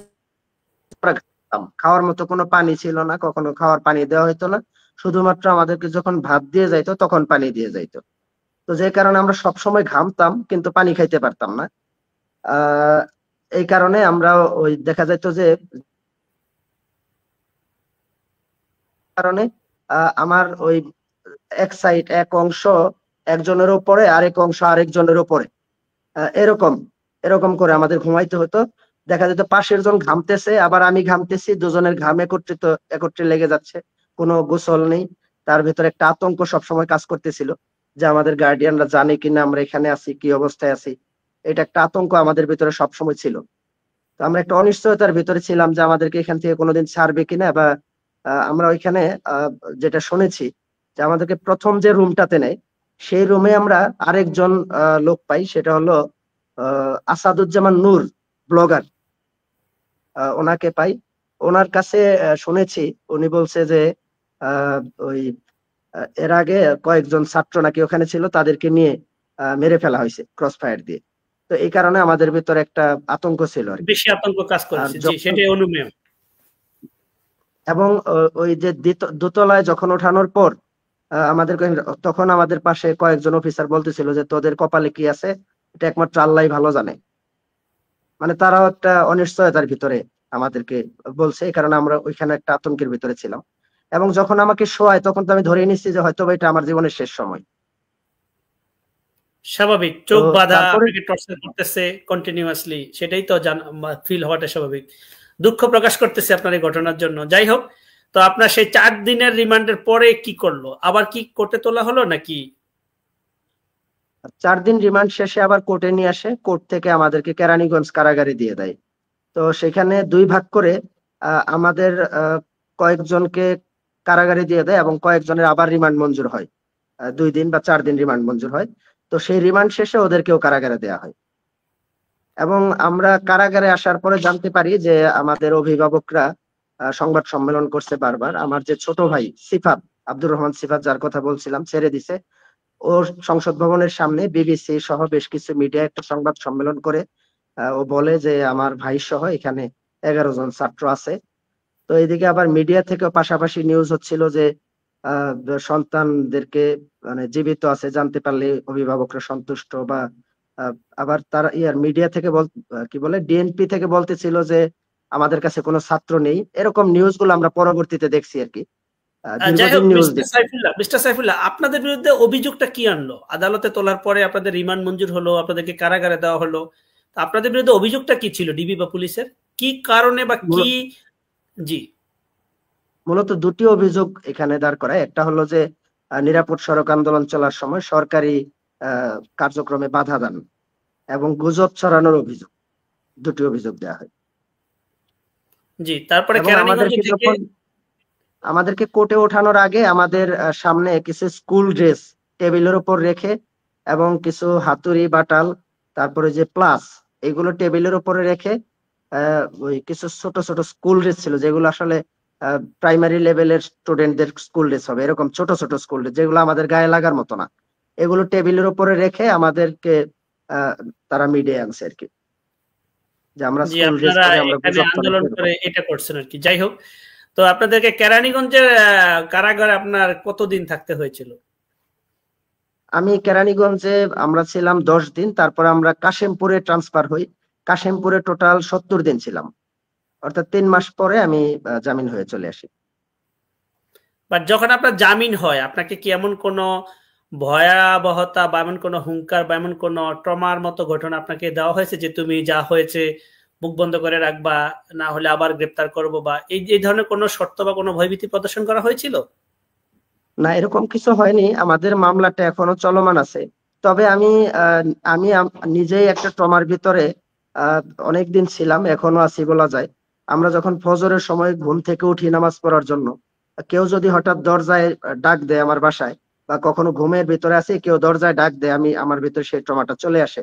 খাওয়ার মতো কোনো পানি ছিল না, কখনো খাওয়ার পানি দেওয়া হতো না, শুধুমাত্র আমাদেরকে যখন ভাত দিয়ে যাইতো তখন পানি দিয়ে যাইতো। তো যে কারণে আমরা সবসময় ঘামতাম কিন্তু পানি খাইতে পারতাম না। আহ এই কারণে আমরা ওই দেখা যাইতো যে কারণে আমার ওই এক সাইড, এক অংশ একজনের উপরে, আরেক অংশ আরেকজনের উপরে, এরকম এরকম করে আমাদের ঘুমাইতে হতো। দেখা যেত পাশের জন ঘামতেছে, আবার আমি ঘামতেছি, দুজনের ঘাম একত্রে লেগে যাচ্ছে, কোনো গোসল নেই। তার ভিতরে একটা আতঙ্ক সবসময় কাজ করতেছিল যে আমাদের গার্ডিয়ানরা জানে কিনা আমরা এখানে আছি, কি অবস্থায় আছি। এটা একটা আতঙ্ক আমাদের ভিতরে সবসময় ছিল। তো আমরা একটা অনিশ্চয়তার ভিতরে ছিলাম যে আমাদেরকে এখান থেকে কোনোদিন ছাড়বে কিনা, বা আমরা ওইখানে যেটা শুনেছি যে আমাদেরকে প্রথম যে রুমটাতে নেয়, সেই রুমে আমরা আরেকজন লোক পাই, সেটা হলো আসাদুজ্জামান নূর, ব্লগার, ওনাকে পাই। ওনার কাছে শুনেছি, উনি বলছে যে আহ, ওই এর আগে কয়েকজন ছাত্র নাকি ওখানে ছিল, তাদেরকে নিয়ে মেরে ফেলা হয়েছে ক্রস ফায়ার দিয়ে। তো এই কারণে আমাদের ভিতরে একটা আতঙ্ক ছিল আর কি। বেশি আতঙ্ক কাজ আর করেছে, জি যখন সেটাই অনুমেয়। এবং ওই যে দোতলায় যখন ওঠানোর পর আমাদেরকে, তখন আমাদের পাশে কয়েকজন অফিসার বলতেছিল যে তোদের কপালে কি আছে, এটা একমাত্র আল্লাহই ভালো জানে। মানে তারাও একটা অনিশ্চয়তার ভিতরে আমাদেরকে বলছে, এই কারণে আমরা ওইখানে একটা আতঙ্কের ভিতরে ছিলাম। এবং যখন আমাকে শোয়ায়, তখন তো আমি ধরে নিচ্ছি যে হয়তো এটা আমার জীবনের শেষ সময়। স্বাভাবিক, তো চোখ বাঁধা, তারপরে আপনাকে টর্চার করতেছে কন্টিনিউয়াসলি, সেটাই তো ফিল হওয়াটা স্বাভাবিক। দুঃখ প্রকাশ করতেছে আপনার এই ঘটনার জন্য। যাই হোক, তো আপনার সেই 4 দিনের রিমান্ডের পরে কি করলো? আবার কি কোর্টে তোলা হলো নাকি? 4 দিন রিমান্ড শেষে আবার কোর্টে নিয়ে আসে, কোর্ট থেকে আমাদেরকে কেরানীগঞ্জ কারাগারে দিয়ে দেয়। তো সেখানে 2 ভাগ করে আমাদের কয়েকজনকে কারাগারে দিয়ে দেয়, এবং কয়েকজনের আবার রিমান্ড মঞ্জুর হয়, 2 দিন বা 4 দিন রিমান্ড মঞ্জুর হয়। তো সেই রিমান্ড শেষে ওদেরকেও কারাগারে দেওয়া হয়। এবং আমরা কারাগারে আসার পরে জানতে পারি যে আমাদের অভিভাবকরা সংবাদ সম্মেলন করছে বারবার। আমার যে ছোট ভাই সিফাত, আব্দুর রহমান সিফাত, যার কথা বলছিলাম, ছেড়ে দিছে, ওর সংসদ ভবনের সামনে বিবিসি সহ বেশ কিছু মিডিয়া একটা সংবাদ সম্মেলন করে ও বলে যে আমার ভাই সহ এখানে 11 জন ছাত্র আছে। তো এইদিকে আবার মিডিয়া থেকে পাশাপাশি নিউজ হচ্ছিল যে আহ, সন্তানদেরকে মানে জীবিত আছে জানতে পারলে অভিভাবকরা সন্তুষ্ট, বা আহ, আবার তার মিডিয়া থেকে কি বলে, ডিএনপি থেকে বলতেছিল যে আমাদের কাছে কোনো ছাত্র নেই। এরকম নিউজ গুলো আমরা পরবর্তীতে দেখছি আর কি, যাই দীর্ঘদিন হোক, নিউজ মিস্টার দেখছি। সাইফুল্লাহ, আপনাদের বিরুদ্ধে অভিযোগটা কি আনলো? আদালতে তোলার পরে আপনাদের রিমান্ড মঞ্জুর হলো, আপনাদেরকে কারাগারে দেওয়া হলো, তো আপনাদের বিরুদ্ধে অভিযোগটা কি ছিল ডিবি বা পুলিশের? কি কারণে বা কি? মূল- জি। মূলত 2টি অভিযোগ এখানে দাঁড় করায়। একটা হলো যে নিরাপদ সড়ক আন্দোলন চলার সময় সরকারি কার্যক্রমে বাধা দান এবং গুজব ছড়ানোর অভিযোগ, 2টি অভিযোগ দেওয়া হয়। জি, তারপরে এবং কেরানীগঞ্জ থেকে আমাদেরকে কোর্টে ওঠানোর আগে আমাদের সামনে কিছু স্কুল ড্রেস টেবিলের উপর রেখে এবং কিছু হাতুড়ি বাটাল, তারপরে যে প্লাস, এগুলো টেবিলের উপরে রেখে ওই কিছু ছোট ছোট স্কুল ড্রেস ছিল যেগুলো আসলে প্রাইমারি লেভেলের স্টুডেন্টদের স্কুল ড্রেস হবে, এরকম ছোট ছোট স্কুল ড্রেস যেগুলো আমাদের গায়ে লাগার মতো না, এগুলো টেবিলের উপরে রেখে আমাদেরকে আহ, তারা মিডিয়ে আনছে আর কি, যে আমরা জি, স্কুল ড্রেস আপনারা পরে আমরা এখানে গুজব আন্দোলন ছড়াবো। করে এটা করছেন আর কি। যাই হোক, তো আপনাদেরকে কেরানীগঞ্জের কারাগারে আপনার কতদিন থাকতে হয়েছিল? আমি কেরানীগঞ্জে আমরা ছিলাম 10 দিন, তারপর আমরা কাশিমপুরে ট্রান্সফার হই। কাশিমপুরে টোটাল 70 দিন ছিলাম, অর্থাৎ 3 মাস পরে আমি জামিন হয়ে চলে আসি। বাট যখন আপনার জামিন হয়, আপনাকে কি এমন কোনো ভয়াবহতা বা এমন কোনো হুঙ্কার বা এমন কোনো ট্রমার মতো ঘটনা আপনাকে দেওয়া হয়েছে যে তুমি যা হয়েছে মুখ বন্ধ করে রাখবা, না হলে আবার গ্রেপ্তার করব, বা এই ধরনের কোনো শর্ত বা কোনো ভয়ভীতি প্রদর্শন করা হয়েছিল? না, এরকম কিছু হয়নি, আমাদের মামলাটা এখনো চলমান আছে। তবে আহ, নিজেই একটা ট্রমার ভিতরে আহ, অনেকদিন ছিলাম, এখনো আছি বলা যায়। আমরা যখন ফজরের সময় ঘুম থেকে উঠি নামাজ পড়ার জন্য, কেউ যদি হঠাৎ দরজায় ডাক দেয় আমার বাসায়, বা কখনো ঘুমের ভিতরে আছি কেউ দরজায় ডাক দেয়, আমার ভিতরে সেই ট্রমাটা চলে আসে।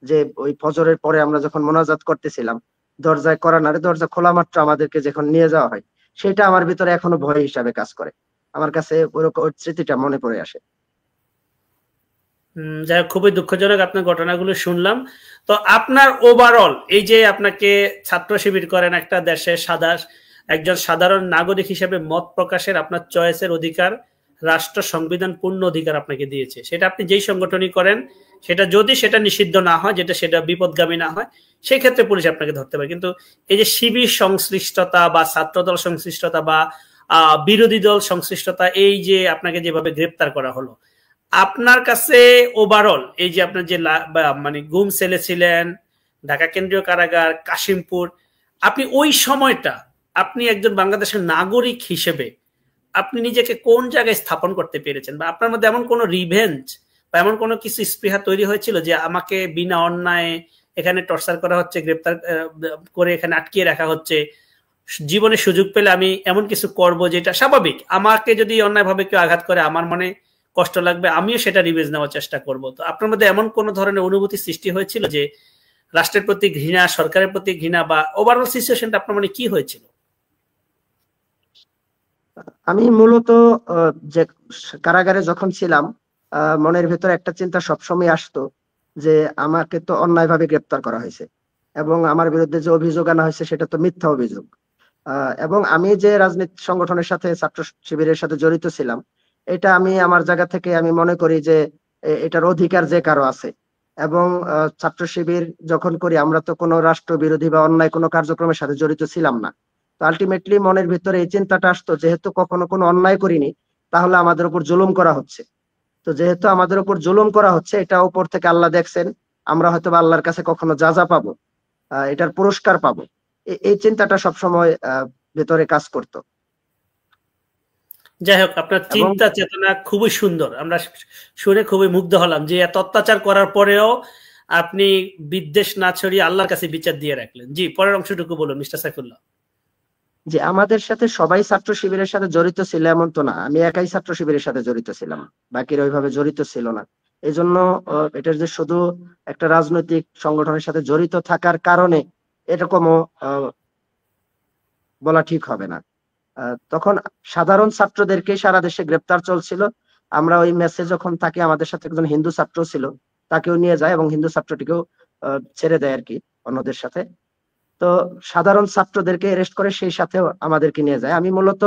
যে ওই ফজরের পরে আমরা যখন মোনাজাত করতেছিলাম, দরজায় করা নাড়ে, দরজা খোলা মাত্র আমাদেরকে যখন নিয়ে যাওয়া হয়, সেটা আমার ভিতরে এখনো ভয় হিসাবে কাজ করে। আমার কাছে ওই স্মৃতিটা মনে পড়ে আসে। যাই হোক, খুবই দুঃখজনক আপনার ঘটনাগুলো শুনলাম। তো আপনার ওভারঅল এই যে আপনাকে ছাত্র শিবির করেন, একটা দেশের একজন সাধারণ নাগরিক হিসেবে মত প্রকাশের আপনার চয়েসের অধিকার রাষ্ট্র সংবিধান পূর্ণ অধিকার আপনাকে দিয়েছে, সেটা আপনি যেই সংগঠনই করেন, সেটা যদি সেটা নিষিদ্ধ না হয়, সেটা বিপদগামী না হয়, সেই ক্ষেত্রে পুলিশ আপনাকে ধরতে পারে। কিন্তু এই যে শিবির সংশ্লিষ্টতা বা ছাত্রদল সংশ্লিষ্টতা বা বিরোধী দল সংশ্লিষ্টতা, এই যে আপনাকে যেভাবে গ্রেপ্তার করা হলো, আপনার কাছে ওভারঅল এই যে আপনার যে মানে গুম সেলে ছিলেন, ঢাকা কেন্দ্রীয় কারাগার, কাশিমপুর, আপনি ওই সময়টা আপনি একজন বাংলাদেশের নাগরিক হিসেবে আপনি নিজেকে কোন জায়গায় স্থাপন করতে পেরেছেন, বা আপনার মধ্যে এমন কোনো রিভেঞ্জ বা এমন কোনো কিছু স্পৃহা তৈরি হয়েছিল যে আমাকে বিনা অন্যায় এখানে টর্চার করা হচ্ছে, গ্রেপ্তার করে এখানে আটকিয়ে রাখা হচ্ছে, জীবনে সুযোগ পেলে আমি এমন কিছু করব যেটা স্বাভাবিক, আমাকে যদি অন্যায়ভাবে কেউ আঘাত করে আমার মনে কষ্ট লাগবে, আমিও সেটা রিভেঞ্জ নেওয়ার চেষ্টা করব। তো আপনার মধ্যে এমন কোন ধরনের অনুভূতি সৃষ্টি হয়েছিল যে রাষ্ট্রের প্রতি ঘৃণা, সরকারের প্রতি ঘৃণা, বা ওভারঅল সিচুয়েশনটা আপনার মনে কি হয়েছিল? আমি মূলত যে কারাগারে যখন ছিলাম, মনের ভেতর একটা চিন্তা সবসময় আসতো যে আমাকে তো অন্যায়ভাবে গ্রেপ্তার করা হয়েছে, এবং আমার বিরুদ্ধে যে অভিযোগ আনা হয়েছে সেটা তো মিথ্যা অভিযোগ। এবং আমি যে রাজনীতি সংগঠনের সাথে, ছাত্র শিবিরের সাথে জড়িত ছিলাম, এটা আমি আমার জায়গা থেকে আমি মনে করি যে এটার অধিকার যে কারো আছে। এবং ছাত্র শিবির যখন করি, আমরা তো কোনো রাষ্ট্রবিরোধী বা অন্যায় কোনো কার্যক্রমের সাথে জড়িত ছিলাম না। তো আলটিমেটলি মনের ভিতরে এই চিন্তাটা আসতো, যেহেতু কখনো কোনো অন্যায় করিনি, তাহলে আমাদের উপর জুলুম করা হচ্ছে। তো যেহেতু আমাদের উপর জুলুম করা হচ্ছে, এটা উপর থেকে আল্লাহ দেখছেন, আমরা হয়তো বা আল্লাহর কাছে কখনো যা পাবো, এটার পুরস্কার পাবো, এই চিন্তাটা সবসময় ভেতরে কাজ করতো। যাই হোক, আপনার এবং চিন্তা চেতনা খুবই সুন্দর, আমরা শুনে খুবই মুগ্ধ হলাম যে এত অত্যাচার করার পরেও আপনি বিদ্বেষ না ছড়িয়ে আল্লাহর কাছে বিচার দিয়ে রাখলেন। জি, পরের অংশটুকু বলুন মিস্টার সাইফুল্লাহ। যে আমাদের সাথে সবাই ছাত্র শিবিরের সাথে জড়িত ছিল এমন তো না, আমি একাই ছাত্র শিবিরের সাথে জড়িত ছিলাম, বাকিরা ওইভাবে জড়িত ছিল না। এই জন্য এটার যে শুধু একটা রাজনৈতিক সংগঠনের সাথে জড়িত থাকার কারণে এরকমও বলা ঠিক হবে না। তখন সাধারণ ছাত্রদেরকে সারা দেশে গ্রেপ্তার চলছিল। আমরা ওই মেসে যখন থাকি, আমাদের সাথে একজন হিন্দু ছাত্র ছিল, তাকেও নিয়ে যায় এবং হিন্দু ছাত্রটিকেও ছেড়ে দেয় আর কি অন্যদের সাথে। তো সাধারণ ছাত্রদেরকে অ্যারেস্ট করে সেই সাথে আমাদেরকে নিয়ে যায়। আমি মূলত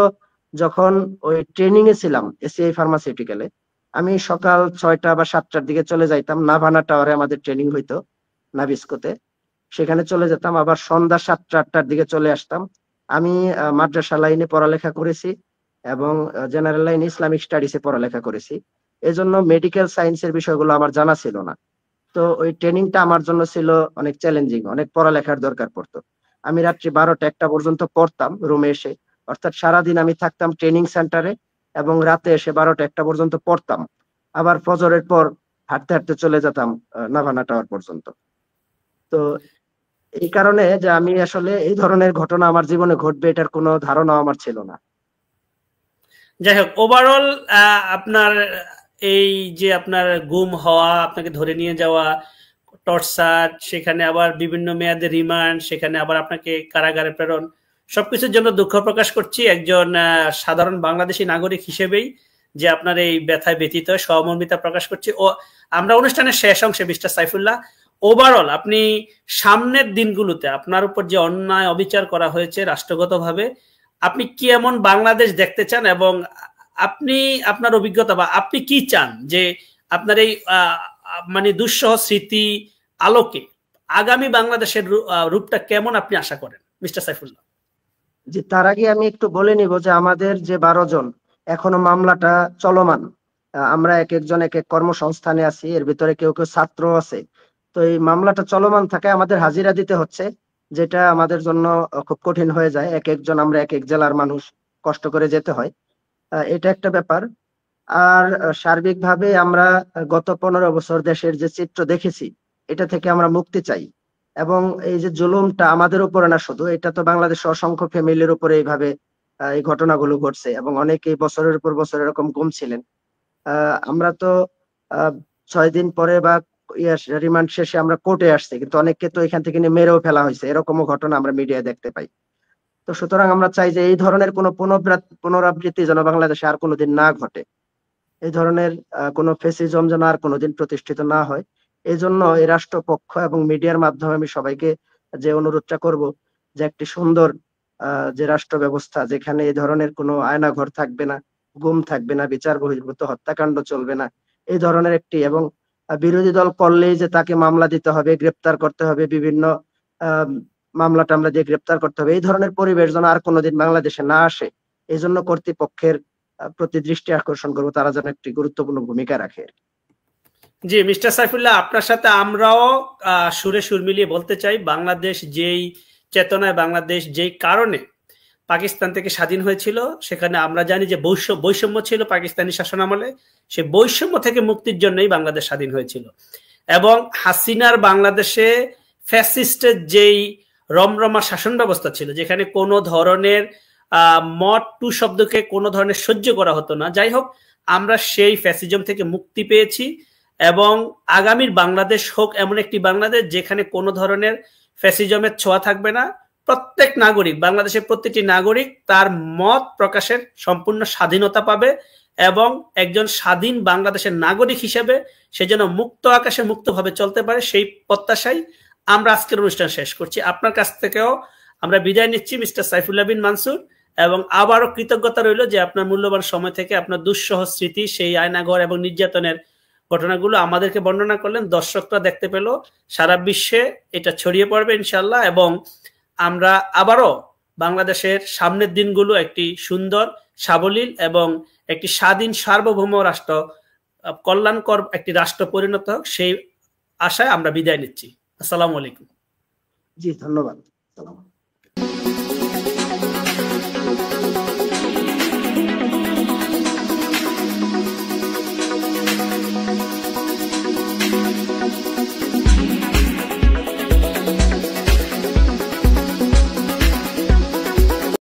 যখন ওই ট্রেনিং এ ছিলাম এসিআই ফার্মাসিউটিক্যালে, আমি সকাল 6টা বা 7টার দিকে চলে যাইতাম, নাভানা টাওয়ারে আমাদের ট্রেনিং হইতো, নাবিস্কোতে। সেখানে চলে যেতাম, আবার সন্ধ্যা 7টা 8টার দিকে চলে আসতাম। আমি মাদ্রাসা লাইনে পড়ালেখা করেছি এবং জেনারেল লাইনে ইসলামিক স্টাডিজে পড়ালেখা করেছি। এজন্য মেডিকেল সায়েন্সের বিষয়গুলো আমার জানা ছিল না। তো ওই ট্রেনিংটা আমার জন্য ছিল অনেক চ্যালেঞ্জিং, অনেক পড়ালেখার দরকার পড়তো। আমি রাত্রি 12টা 1টা পর্যন্ত পড়তাম রুমে এসে, অর্থাৎ সারাদিন আমি থাকতাম ট্রেনিং সেন্টারে এবং রাতে এসে 12টা 1টা পর্যন্ত পড়তাম। আবার ফজরের পর হাঁটতে হাঁটতে চলে যেতাম নাভানা টাওয়ার পর্যন্ত। তো এই কারণে যে আমি আসলে এই ধরনের ঘটনা আমার জীবনে ঘটবে এটার কোনো ধারণা আমার ছিল না। যাই হোক, ওভারঅল আপনার এই যে আপনার গুম হওয়া, আপনাকে ধরে নিয়ে যাওয়া, টর্চার, সেখানে আবার বিভিন্ন মেয়াদে রিমান্ড, সেখানে আবার আপনাকে কারাগারে প্রেরণ, সবকিছুর জন্য দুঃখ প্রকাশ করছি একজন সাধারণ বাংলাদেশী নাগরিক হিসেবেই, যে আপনার এই ব্যথায় ব্যথিত সহমর্মিতা প্রকাশ করছি। ও আমরা অনুষ্ঠানের শেষ অংশে মিস্টার সাইফুল্লাহ, ওভারঅল আপনি সামনের দিনগুলোতে আপনার উপর যে অন্যায় অবিচার করা হয়েছে রাষ্ট্রগতভাবে, আপনি কি এমন বাংলাদেশ দেখতে চান, এবং আপনি আপনার অভিজ্ঞতা বা আপনি কি চান যে আপনার এই মানে দুঃসহ স্মৃতি আলোকে আগামী বাংলাদেশের রূপটা কেমন আপনি আশা করেন মিস্টার সাইফুল্লাহ? যে তার আগে আমি একটু বলে নিব যে আমাদের যে 12 জন এখনো মামলাটা চলমান, আমরা এক একজন এক এক কর্মসংস্থানে আছি, এর ভিতরে কেউ কেউ ছাত্র আছে। তো এই মামলাটা চলমান থাকে, আমাদের হাজিরা দিতে হচ্ছে, যেটা আমাদের জন্য খুব কঠিন হয়ে যায়। এক একজন আমরা এক এক জেলার মানুষ, কষ্ট করে যেতে হয়, এটা একটা ব্যাপার। আর সার্বিকভাবে আমরা গত 15 বছর দেশের যে চিত্র দেখেছি, এটা থেকে আমরা মুক্তি চাই। এবং এই যে জুলুমটা আমাদের উপরে না শুধু, এটা তো বাংলাদেশের অসংখ্য ফ্যামিলির উপরে এইভাবে এই ঘটনাগুলো ঘটছে, এবং অনেকেই বছরের পর বছর এরকম গুম ছিলেন। আমরা তো 6 দিন পরে বা রিমান্ড শেষে আমরা কোর্টে আসছি, কিন্তু অনেককে তো এখান থেকে নিয়ে মেরেও ফেলা হয়েছে, এরকমও ঘটনা আমরা মিডিয়ায় দেখতে পাই। তো সুতরাং আমরা চাই যে এই ধরনের কোনো পুনরাবৃত্তি যেন বাংলাদেশে আর কোনোদিন না ঘটে, এই ধরনের কোনো ফেসিজম যেন আর কোনোদিন প্রতিষ্ঠিত না হয়। এই জন্য এই রাষ্ট্রপক্ষ এবং মিডিয়ার মাধ্যমে আমি সবাইকে যে অনুরোধটা করব, যে একটি সুন্দর যে রাষ্ট্র ব্যবস্থা, যেখানে এই ধরনের কোনো আয়নাঘর থাকবে না, গুম থাকবে না, বিচার বহির্ভূত হত্যাকাণ্ড চলবে না, এই ধরনের একটি, এবং বিরোধী দল করলেই যে তাকে মামলা দিতে হবে, গ্রেপ্তার করতে হবে, বিভিন্ন মামলা টামলা দিয়ে গ্রেপ্তার করতে হবে, এই ধরনের পরিবেশ যেন আর কোনোদিন বাংলাদেশে না আসে, এই জন্য কর্তৃপক্ষের প্রতি দৃষ্টি আকর্ষণ করবো, তারা যেন একটি গুরুত্বপূর্ণ ভূমিকা রাখে। জি মিস্টার সাইফুল্লাহ, আপনার সাথে আমরাও সুরে সুর মিলিয়ে বলতে চাই, বাংলাদেশ যেই চেতনায়, বাংলাদেশ যেই কারণে পাকিস্তান থেকে স্বাধীন হয়েছিল, সেখানে আমরা জানি যে বৈষম্য ছিল পাকিস্তানি শাসন আমলে, সে বৈষম্য থেকে মুক্তির জন্যই বাংলাদেশ স্বাধীন হয়েছিল। এবং হাসিনার বাংলাদেশে ফ্যাসিস্টের যেই রমরমা শাসন ব্যবস্থা ছিল, যেখানে কোনো ধরনের মত টু শব্দকে কোনো ধরনের সহ্য করা হতো না, যাই হোক, আমরা সেই ফ্যাসিজম থেকে মুক্তি পেয়েছি। এবং আগামীর বাংলাদেশ হোক এমন একটি বাংলাদেশ যেখানে কোনো ধরনের ফ্যাসিজমের ছোঁয়া থাকবে না। প্রত্যেক নাগরিক, বাংলাদেশের প্রত্যেকটি নাগরিক তার মত প্রকাশের সম্পূর্ণ স্বাধীনতা পাবে, এবং একজন স্বাধীন বাংলাদেশের নাগরিক হিসেবে সে যেন মুক্ত আকাশে মুক্তভাবে চলতে পারে, সেই প্রত্যাশায় আমরা আজকের অনুষ্ঠান শেষ করছি। আপনার কাছ থেকেও আমরা বিদায় নিচ্ছি মিস্টার সাইফুল্লাহ বিন মানসুর, এবং আবারও কৃতজ্ঞতা রইল যে আপনার মূল্যবান সময় থেকে আপনার দুঃসহ স্মৃতি, সেই আয়নাঘর এবং নির্যাতনের ঘটনাগুলো আমাদেরকে বর্ণনা করলেন। দর্শকরা দেখতে পেল, সারা বিশ্বে এটা ছড়িয়ে পড়বে ইনশাল্লাহ, এবং আমরা আবারও বাংলাদেশের সামনের দিনগুলো একটি সুন্দর, সাবলীল এবং একটি স্বাধীন সার্বভৌম রাষ্ট্র, কল্যাণকর একটি রাষ্ট্র পরিণত হোক, সেই আশায় আমরা বিদায় নিচ্ছি। আসসালামু আলাইকুম। জি ধন্যবাদ।